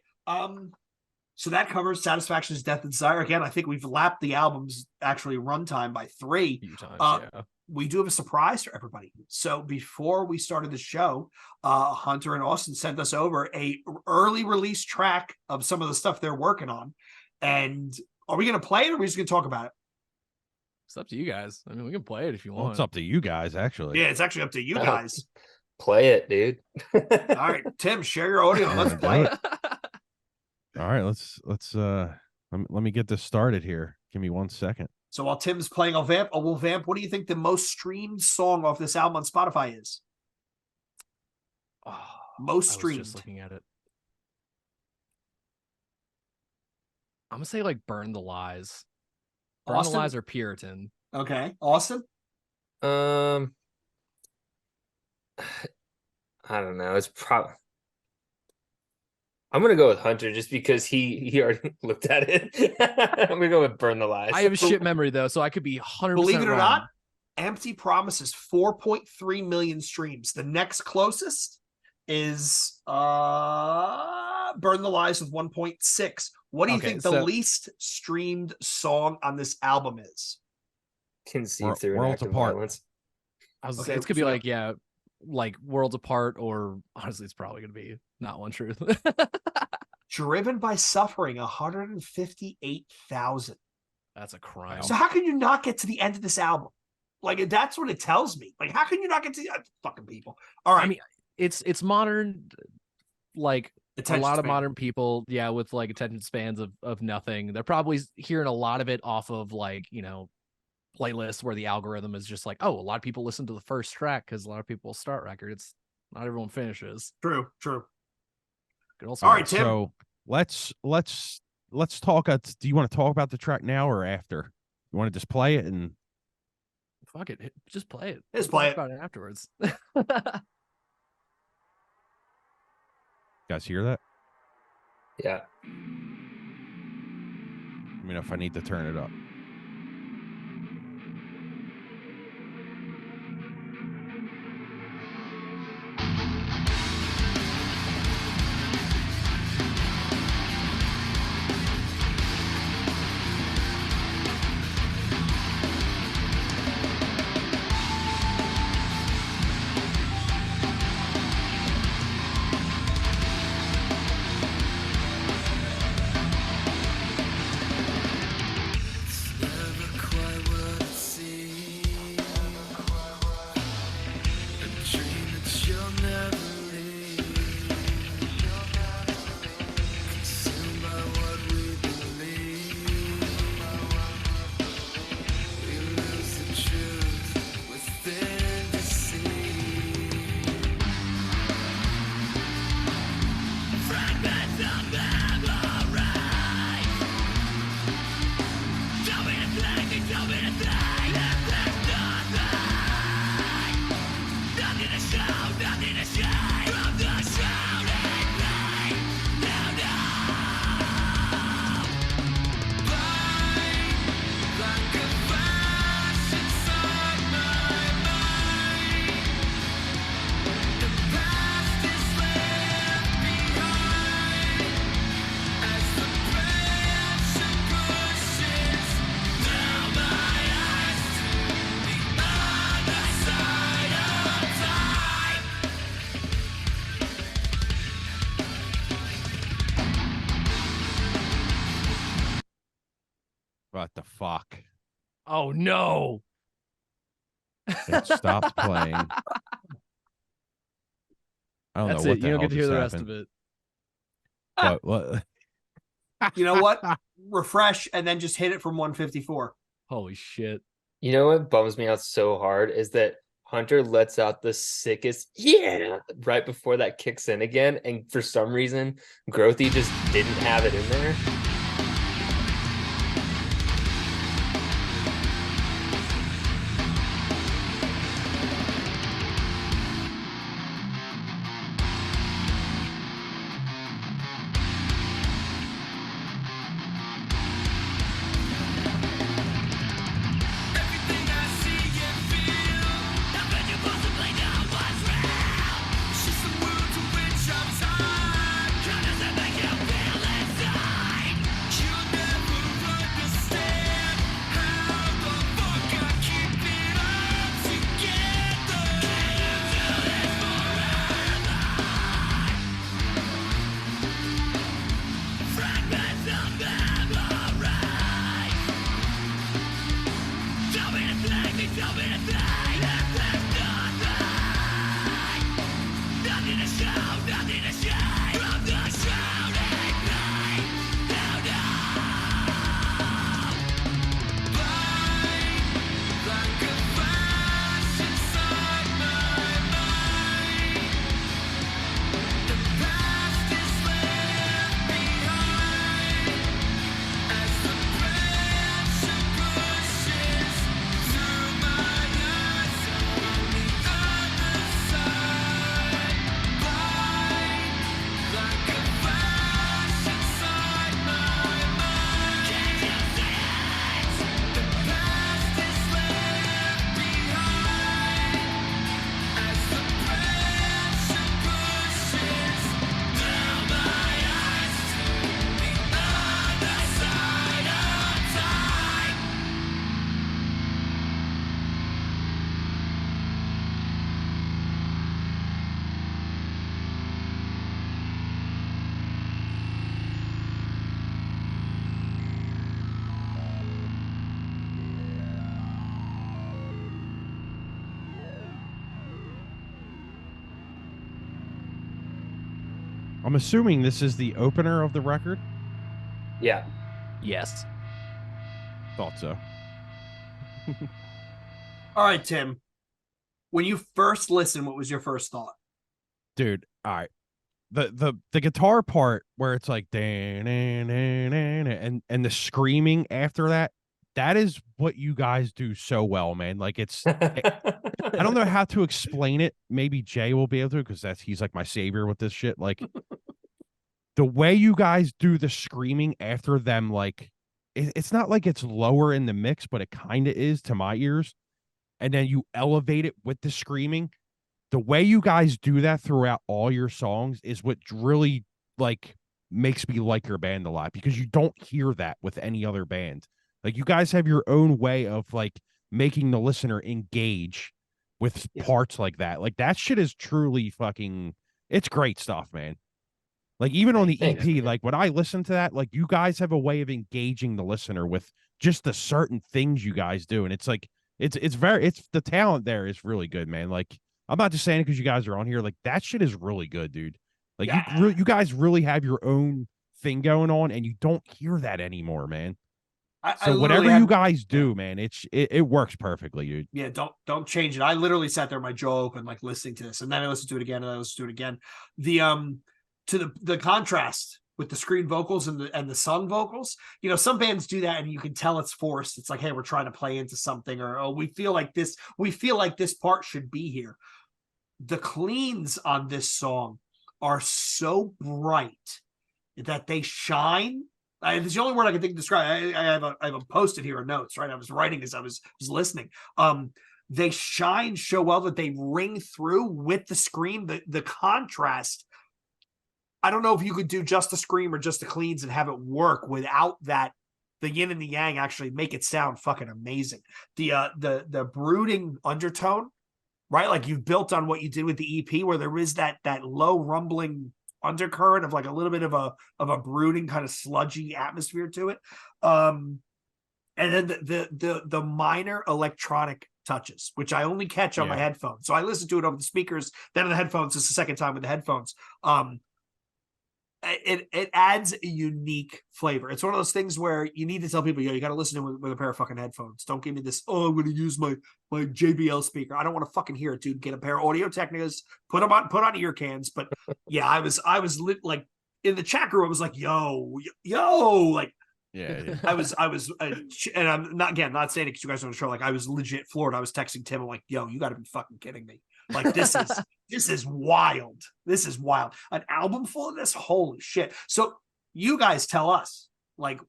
So that covers Satisfaction's Death and Desire. Again, I think we've lapped the album's actually runtime by 3. A few times, yeah. We do have a surprise for everybody. So before we started the show, Hunter and Austin sent us over a early release track of some of the stuff they're working on. And are we going to play it or are we just going to talk about it? It's up to you guys. I mean, we can play it if you Well, want. it's up to you guys, actually. Yeah, it's actually up to you guys. Play it, dude. All right, Tim, share your audio. Yeah, Let's do play it. it. All right, let's let me get this started here. Give me 1 second. So while Tim's playing, I'll vamp. What do you think the most streamed song off this album on Spotify is? Oh, Most I was streamed. just looking at it. I'm gonna say like Burn the Lies. Burn Austin? the Lies or Puritan. Okay, Austin. I don't know. It's probably. I'm gonna go with Hunter just because he already looked at it. I'm gonna go with Burn the Lies. I have a shit memory though, so I could be 100%. Believe it or wrong. not, Empty Promises 4.3 million streams. The next closest is Burn the Lies with 1.6. What do you Okay, think the so- least streamed song on this album is? Conceive through an Worlds act of Apart. violence. I was Okay, it's gonna be so- like like Worlds Apart, or honestly, it's probably gonna be Not One Truth. Driven by Suffering, 158,000. That's a crime. So how can you not get to the end of this album? Like that's what it tells me. Like how can you not get to the fucking people? All right, I mean, it's modern, like attention a lot of span. modern people, yeah, with like attention spans of nothing. They're probably hearing a lot of it off of like, playlists where the algorithm is just like, oh, a lot of people listen to the first track because a lot of people start records. Not everyone finishes. True. Could also All right, Tim. So let's talk. Do you want to talk about the track now or after? You want to just play it and fuck it, just play it. Just We'll play talk it. about it afterwards. guys hear that? Yeah. Let me know if I need to turn it up. What the fuck? Oh no. It stopped playing. I don't That's know what it. the You don't hell get to hear the just rest of happened. it. What? You know what? Refresh and then just hit it from 154. Holy shit. You know what bums me out so hard is that Hunter lets out the sickest yeah right before that kicks in again, and for some reason, Grothe just didn't have it in there. I'm assuming this is the opener of the record. Yeah. Yes. Thought so. All right, Tim. When you first listened, what was your first thought? Dude, all right. The guitar part where it's like and the screaming after that is what you guys do so well, man. Like I don't know how to explain it. Maybe Jay will be able to, because he's like my savior with this shit. Like the way you guys do the screaming after them, like it's not like it's lower in the mix, but it kind of is to my ears. And then you elevate it with the screaming. The way you guys do that throughout all your songs is what really like makes me like your band a lot, because you don't hear that with any other band. Like you guys have your own way of like making the listener engage with parts like that. Like that shit is truly fucking, it's great stuff, man. Like even on the Thanks, EP, man. like when I listen to that, like you guys have a way of engaging the listener with just the certain things you guys do. And it's like, it's the talent there is really good, man. Like I'm not just saying it because you guys are on here. Like that shit is really good, dude. Like you guys really have your own thing going on, and you don't hear that anymore, man. So whatever you guys do, man, it works perfectly, dude. Yeah, don't change it. I literally sat there, my jaw open, like listening to this, and then I listened to it again, and I listened to it again. The to the contrast with the screen vocals and the sung vocals, you know, some bands do that, and you can tell it's forced. It's like, hey, we're trying to play into something, or oh, we feel like this part should be here. The cleans on this song are so bright that they shine. It's the only word I can think to describe. I have a posted here in notes, right? I was writing as I was listening. They shine so well that they ring through with the scream, the contrast. I don't know if you could do just the scream or just the cleans and have it work without that. The yin and the yang actually make it sound fucking amazing. The brooding undertone, right? Like you've built on what you did with the EP, where there is that low rumbling undercurrent of like a little bit of a brooding kind of sludgy atmosphere to it. And then the minor electronic touches, which I only catch on my headphones. So I listen to it over the speakers, then on the headphones. It's the second time with the headphones. it adds a unique flavor. It's one of those things where you need to tell people, you got to listen to it with a pair of fucking headphones. Don't give me this, oh, I'm going to use my JBL speaker. I don't want to fucking hear it, dude. Get a pair of Audio Technicas, put on ear cans. But yeah, I was like in the chat room. I was like, yo, like, Yeah. I was, and I'm not saying it because you guys are on the show. Like, I was legit floored. I was texting Tim. I'm like, yo, you got to be fucking kidding me. Like, this is wild. This is wild. An album full of this, holy shit. So you guys tell us, like,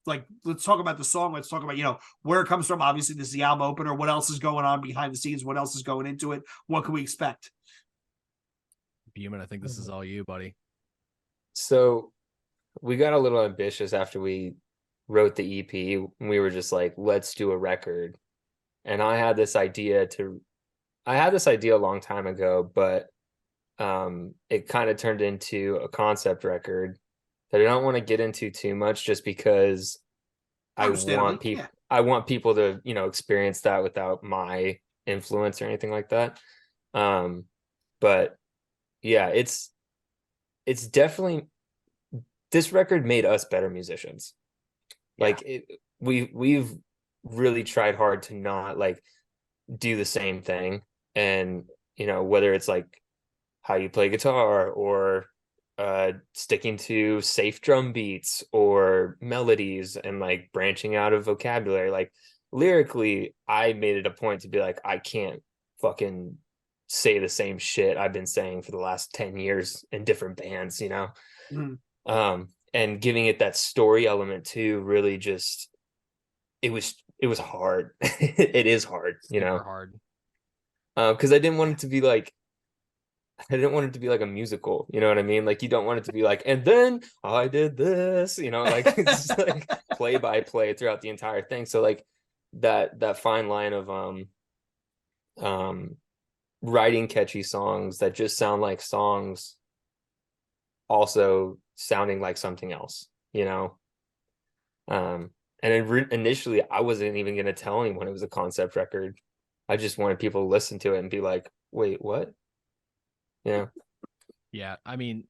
let's talk about the song. Let's talk about, where it comes from. Obviously, this is the album opener. What else is going on behind the scenes? What else is going into it? What can we expect? Beeman, I think this is all you, buddy. So we got a little ambitious after we wrote the EP. We were just like, let's do a record. And I had this idea a long time ago, but it kind of turned into a concept record that I don't want to get into too much, just because I want people to, experience that without my influence or anything like that. But yeah, it's definitely, this record made us better musicians. Yeah. Like we've really tried hard to not like do the same thing. And, whether it's like how you play guitar or sticking to safe drum beats or melodies and like branching out of vocabulary, like lyrically, I made it a point to be like, I can't fucking say the same shit I've been saying for the last 10 years in different bands, Mm-hmm. And giving it that story element too, really just, it was hard. It is hard, hard. Because I didn't want it to be like a musical, you know what I mean? Like, you don't want it to be like, and then I did this, like it's just like play by play throughout the entire thing. So like that fine line of writing catchy songs that just sound like songs, also sounding like something else, and initially I wasn't even going to tell anyone it was a concept record. I just wanted people to listen to it and be like, wait, what? Yeah, I mean,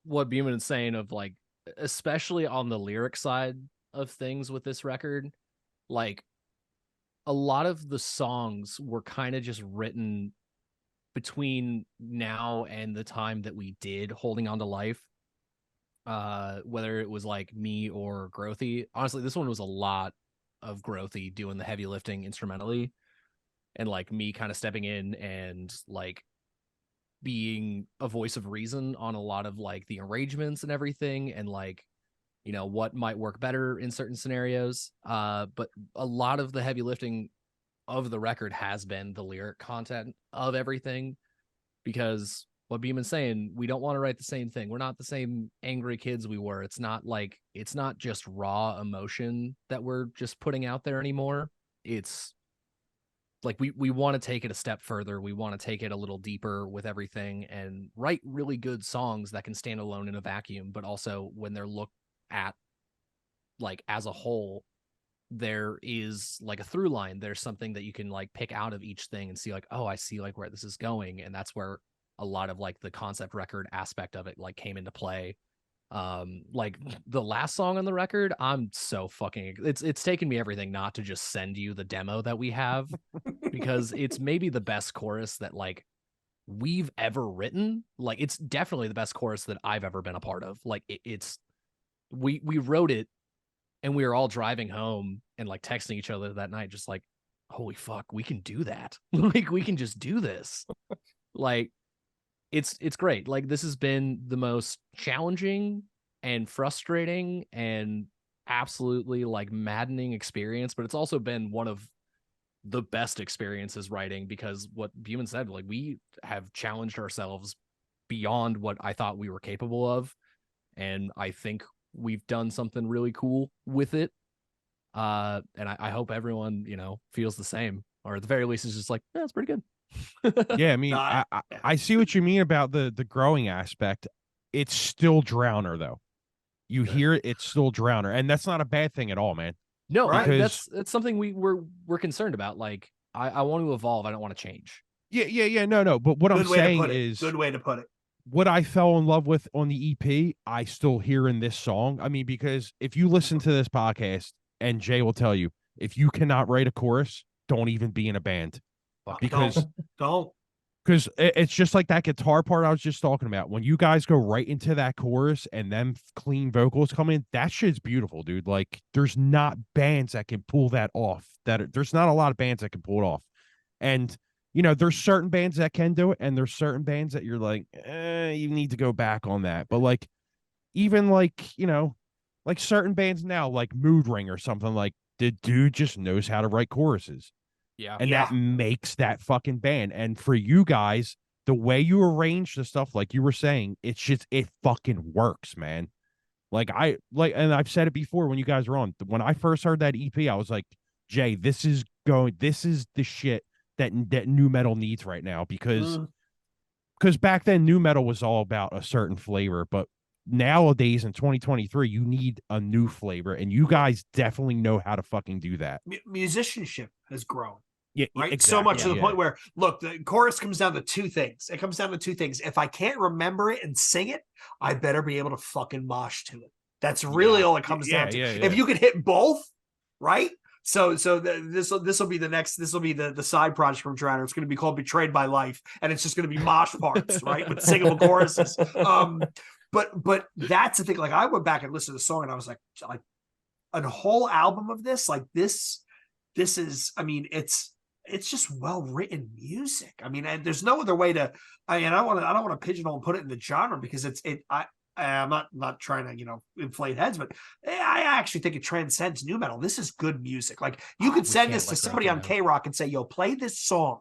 what Beeman is saying of like, especially on the lyric side of things with this record, like a lot of the songs were kind of just written between now and the time that we did Holding On to Life. Whether it was like me or Grothe. Honestly, this one was a lot of Grothe doing the heavy lifting instrumentally, and like me kind of stepping in and like being a voice of reason on a lot of like the arrangements and everything, and like, what might work better in certain scenarios. But a lot of the heavy lifting of the record has been the lyric content of everything, because what Beeman's saying, we don't want to write the same thing. We're not the same angry kids we were. It's not just raw emotion that we're just putting out there anymore. It's like we want to take it a step further. We want to take it a little deeper with everything and write really good songs that can stand alone in a vacuum, but also when they're looked at like as a whole, there is like a through line. There's something that you can like pick out of each thing and see like, oh, I see like where this is going. And that's where a lot of like the concept record aspect of it like came into play. Like the last song on the record, I'm so fucking, it's taken me everything not to just send you the demo that we have, because it's maybe the best chorus that like we've ever written. Like it's definitely the best chorus that I've ever been a part of. Like we wrote it and we were all driving home and like texting each other that night, just like, holy fuck, we can do that. Like we can just do this. Like it's great. Like this has been the most challenging and frustrating and absolutely like maddening experience, but it's also been one of the best experiences writing, because what Beeman said, like we have challenged ourselves beyond what I thought we were capable of, and I think we've done something really cool with it. And I hope everyone, feels the same, or at the very least is just like, yeah, it's pretty good. Yeah, I mean, I see what you mean about the growing aspect. It's still Drowner though. You hear it, it's still Drowner, and that's not a bad thing at all, man. No, right? That's something we're concerned about. Like I want to evolve. I don't want to change. Yeah. No. But what I'm saying is, good way to put it. what I fell in love with on the EP, I still hear in this song. I mean, because if you listen to this podcast, and Jay will tell you, if you cannot write a chorus, don't even be in a band. Because don't. Because it's just like that guitar part I was just talking about. When you guys go right into that chorus and then clean vocals come in, that shit's beautiful, dude. Like, there's not bands that can pull that off. There's not a lot of bands that can pull it off. And, you know, there's certain bands that can do it, and there's certain bands that you're like, you need to go back on that. But, like, even like, you know, like certain bands now, like Mood Ring or something, like, the dude just knows how to write choruses. Yeah. And that makes that fucking band. And for you guys, the way you arrange the stuff, like you were saying, it's just, it fucking works, man. And I've said it before when you guys were on. When I first heard that EP, I was like, Jay, this is the shit that new metal needs right now, because back then new metal was all about a certain flavor, but nowadays in 2023 you need a new flavor, and you guys definitely know how to fucking do that. Musicianship has grown. Yeah, right. Exactly. So much to the point where, look, the chorus comes down to two things. It comes down to two things. If I can't remember it and sing it, I better be able to fucking mosh to it. That's really all it comes down to. If you can hit both, right? So this will be the next. This will be the side project from Drowner. It's going to be called Betrayed by Life, and it's just going to be mosh parts, right, with singable choruses. But that's the thing. Like, I went back and listened to the song, and I was like a whole album of this, like this is. I mean, it's just well written music. I mean, and there's no other way to. I don't want to pigeonhole and put it in the genre, because I'm not trying to inflate heads, but I actually think it transcends new metal. This is good music. Like, you could send this to somebody on K-Rock and say, "Yo, play this song,"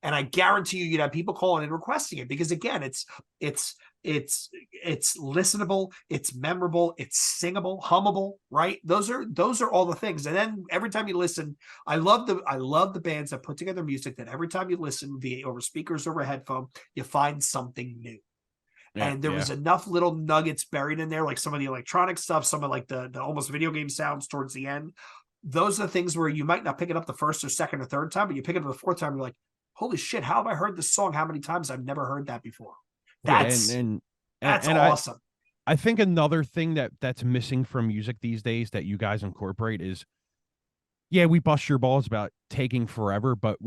and I guarantee you'd have people calling and requesting it, because again, it's listenable, it's memorable, it's singable, hummable, right? Those are all the things. And then every time you listen, I love the bands that put together music that every time you listen via over speakers, over a headphone, you find something new. And there was enough little nuggets buried in there, like some of the electronic stuff, some of like the almost video game sounds towards the end. Those are the things where you might not pick it up the first or second or third time, but you pick it up the fourth time, you're like, holy shit, how have I heard this song? How many times? I've never heard that before. That's awesome. I think another thing that's missing from music these days that you guys incorporate is, we bust your balls about taking forever, but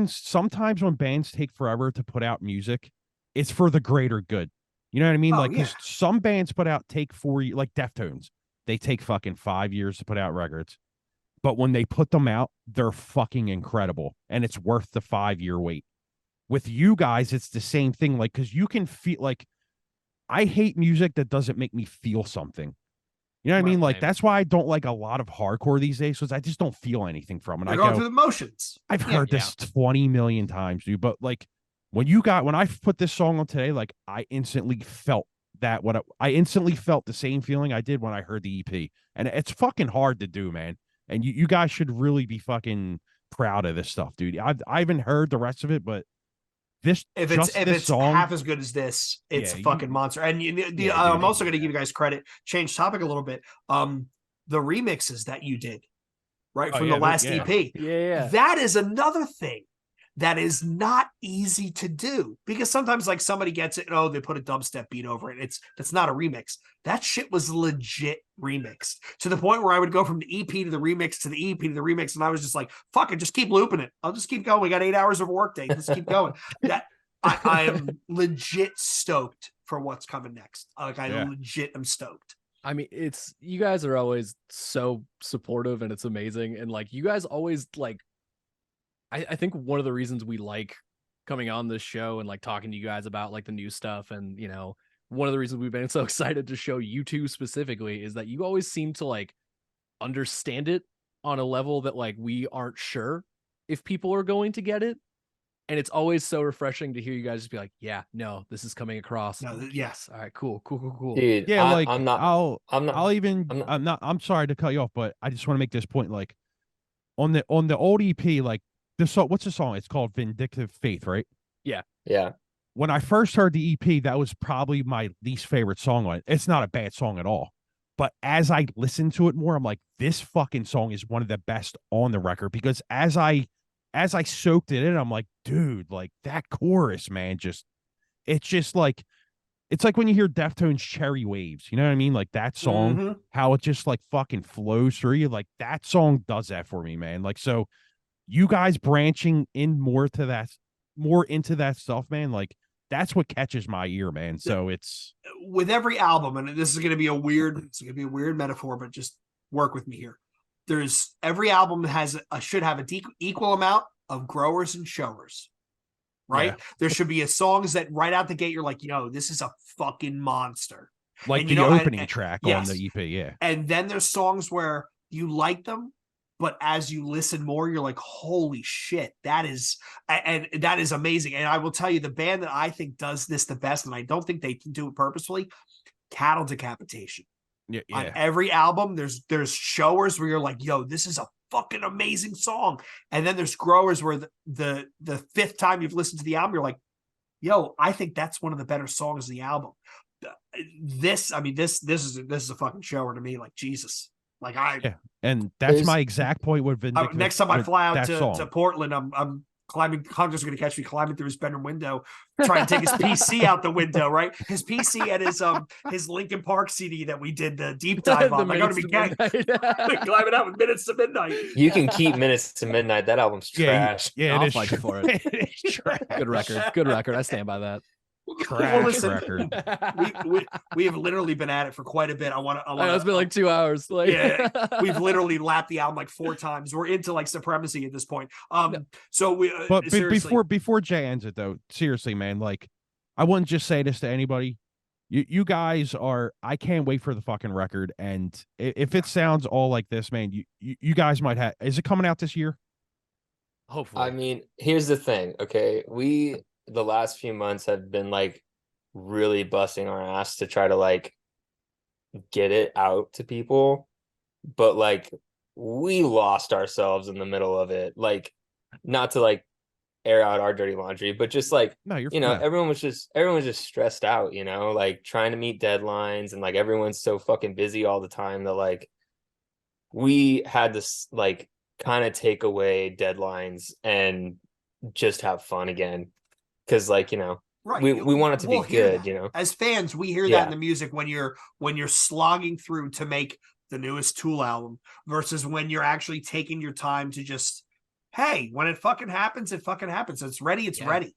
sometimes when bands take forever to put out music, it's for the greater good. You know what I mean? Because some bands take 4 years, like Deftones. They take fucking 5 years to put out records. But when they put them out, they're fucking incredible. And it's worth the 5-year wait. With you guys, it's the same thing. Like, because you can feel, like, I hate music that doesn't make me feel something. You know what I mean? Like, that's why I don't like a lot of hardcore these days, because I just don't feel anything from it. You're going through the motions. I've heard this 20 million times, dude. But, like, when I put this song on today, like, I instantly felt I instantly felt the same feeling I did when I heard the EP. And it's fucking hard to do, man. And you guys should really be fucking proud of this stuff, dude. I haven't heard the rest of it, but if it's song, half as good as this, it's a fucking monster. And I'm also going to give you guys credit. Change topic a little bit. The remixes that you did, right, from the last EP. Yeah. That is another thing that is not easy to do, because sometimes, like, somebody gets it, they put a dubstep beat over it. That's not a remix. That shit was legit remixed, to the point where I would go from the EP to the remix to the EP to the remix, and I was just like, fuck it, just keep looping it. I'll just keep going. We got 8 hours of work day. Let's keep going. That I am legit stoked for what's coming next. Like, I legit am stoked. I mean, you guys are always so supportive, and it's amazing. And, like, you guys always, like, I think one of the reasons we like coming on this show and, like, talking to you guys about, like, the new stuff, and, one of the reasons we've been so excited to show you two specifically is that you always seem to, like, understand it on a level that, like, we aren't sure if people are going to get it. And it's always so refreshing to hear you guys just be like, yeah, no, this is coming across. Yes. All right, cool. Dude, yeah, I'm sorry to cut you off, but I just want to make this point. Like, on the old EP, like, what's the song? It's called Vindictive Faith, right? Yeah. When I first heard the EP, that was probably my least favorite song on it. It's not a bad song at all. But as I listened to it more, I'm like, this fucking song is one of the best on the record, because as I soaked it in, I'm like, dude, like, that chorus, man, it's just like, it's like when you hear Deftones' Cherry Waves, you know what I mean? Like that song, Mhm. how it just like fucking flows through you. Like that song does that for me, man. Like, so you guys branching in more into that stuff, man. Like that's what catches my ear, man. So it's with every album, and this is going to be a weird metaphor, but just work with me here. There's every album should have equal amount of growers and showers, right? Yeah. There should be songs that right out the gate you're like, yo, this is a fucking monster. like And the opening track on the EP. Yeah. And then there's songs where you like them, but as you listen more, you're like, holy shit, that is amazing. And I will tell you, the band that I think does this the best, and I don't think they do it purposefully, Cattle Decapitation. Yeah. On every album, there's showers where you're like, yo, this is a fucking amazing song. And then there's growers where the fifth time you've listened to the album, you're like, yo, I think that's one of the better songs of the album. This is a fucking shower to me. Like, Jesus. Like and that's my exact point with Vindictive. Next time I fly out to Portland, I'm climbing. Hunter's going to catch me climbing through his bedroom window, trying to take his PC out the window. Right, his PC and his Linkin Park CD that we did the deep dive on. I'm going to be climbing out with Minutes to Midnight. You can keep Minutes to Midnight. That album's trash. Yeah, I'll fight you for it. It's trash. Good record. I stand by that. Trash record. We have literally been at it for quite a bit. It's been like 2 hours. Like, yeah, we've literally lapped the album like 4 times. We're into like Supremacy at this point. So we. But before Jay ends it though, seriously, man, like I wouldn't just say this to anybody. You guys are. I can't wait for the fucking record, and if it sounds all like this, man, you guys might have. Is it coming out this year? Hopefully. I mean, here's the thing. Okay, the last few months have been like really busting our ass to try to like get it out to people, but like we lost ourselves in the middle of it. Like, not to like air out our dirty laundry, but just like, no, everyone was just stressed out, like trying to meet deadlines, and like everyone's so fucking busy all the time that like we had to like kind of take away deadlines and just have fun again. Because like, right. we want it to be good, As fans, we hear that in the music when you're slogging through to make the newest Tool album versus when you're actually taking your time to just, hey, when it fucking happens, it fucking happens. It's ready, it's ready.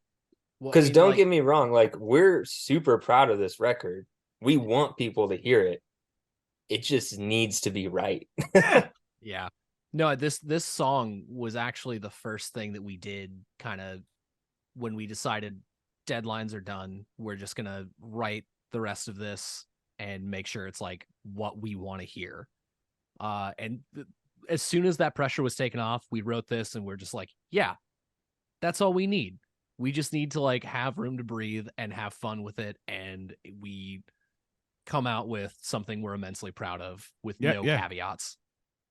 Because don't get me wrong, like we're super proud of this record. We want people to hear it. It just needs to be right. Yeah. No, this song was actually the first thing that we did kind of when we decided deadlines are done. We're just going to write the rest of this and make sure it's like what we want to hear. As soon as that pressure was taken off, we wrote this and we're just like, yeah, that's all we need. We just need to like have room to breathe and have fun with it. And we come out with something we're immensely proud of with no caveats.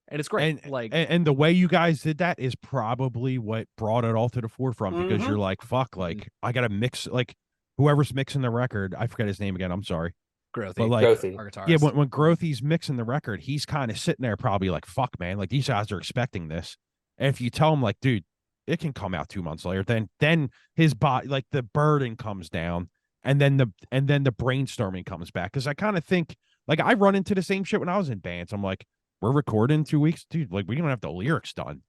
And it's great. And the way you guys did that is probably what brought it all to the forefront, because you're like, fuck, like I gotta mix, like whoever's mixing the record, I forget his name again, I'm sorry. Grothe. But like, Grothe. Yeah, when Grothe's mixing the record, he's kind of sitting there probably like, fuck, man, like these guys are expecting this. And if you tell him like, dude, it can come out 2 months later, then his body, like the burden comes down, and then the brainstorming comes back. Because I kind of think, like, I run into the same shit when I was in bands. I'm like, we're recording 2 weeks, dude. Like, we don't have the lyrics done.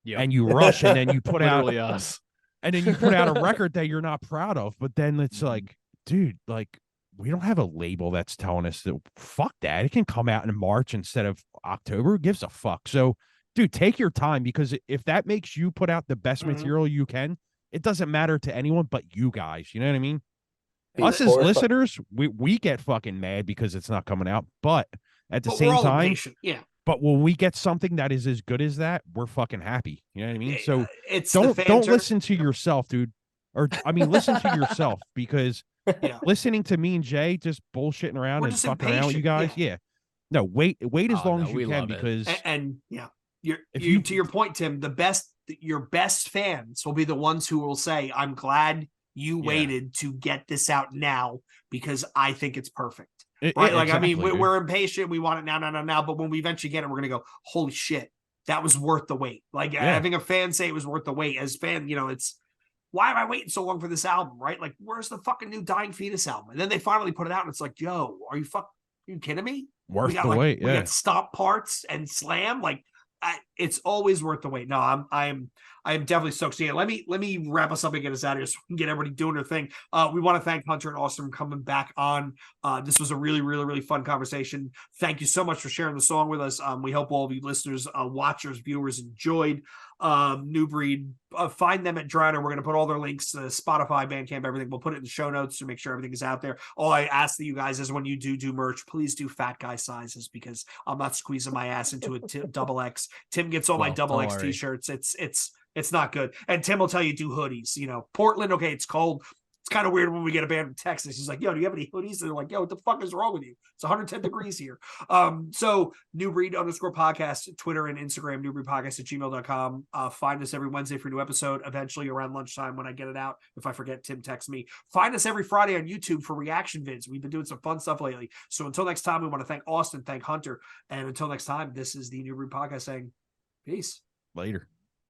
Yeah. And you rush, and then you put out us. And then you put out a record that you're not proud of. But then it's like, dude, like, we don't have a label that's telling us that, fuck that. It can come out in March instead of October. Who gives a fuck? So, dude, take your time, because if that makes you put out the best material you can, it doesn't matter to anyone but you guys. You know what I mean? Us as listeners, we get fucking mad because it's not coming out. But at the same time, but when we get something that is as good as that, we're fucking happy. You know what I mean? So don't listen to yourself, dude. Or I mean, listen to yourself, because listening to me and Jay just bullshitting around and fucking around with you guys, no, wait as long as you can, because to your point, Tim, your best fans will be the ones who will say, "I'm glad you waited to get this out now because I think it's perfect." Right? Like, exactly, I mean, we're impatient. We want it now. But when we eventually get it, we're going to go, holy shit, that was worth the wait. Like having a fan say it was worth the wait. As fan, why am I waiting so long for this album? Right? Like, where's the fucking new Dying Fetus album? And then they finally put it out, and it's like, yo, are you kidding me? Worth the wait. We Yeah. got Stop Parts and Slam. Like, it's always worth the wait. No, I'm definitely stoked. So yeah, let me wrap us up and get us out of here so we can get everybody doing their thing. We want to thank Hunter and Austin for coming back on. This was a really, really, really fun conversation. Thank you so much for sharing the song with us. We hope all of you listeners, watchers, viewers enjoyed New Breed. Find them at Drowner. We're going to put all their links to Spotify, Bandcamp, everything. We'll put it in the show notes to make sure everything is out there. All I ask that you guys is when you do merch, please do fat guy sizes, because I'm not squeezing my ass into a double X. Tim gets all my double X t-shirts. It's not good. And Tim will tell you do hoodies. You know, Portland, okay, it's cold. It's kind of weird when we get a band from Texas. He's like, yo, do you have any hoodies? And they're like, yo, what the fuck is wrong with you? It's 110 degrees here. So New Breed _podcast, Twitter and Instagram, newbreedpodcast@gmail.com. Find us every Wednesday for a new episode, eventually around lunchtime when I get it out. If I forget, Tim texts me. Find us every Friday on YouTube for reaction vids. We've been doing some fun stuff lately. So until next time, we want to thank Austin, thank Hunter. And until next time, this is the New Breed Podcast saying peace. Later.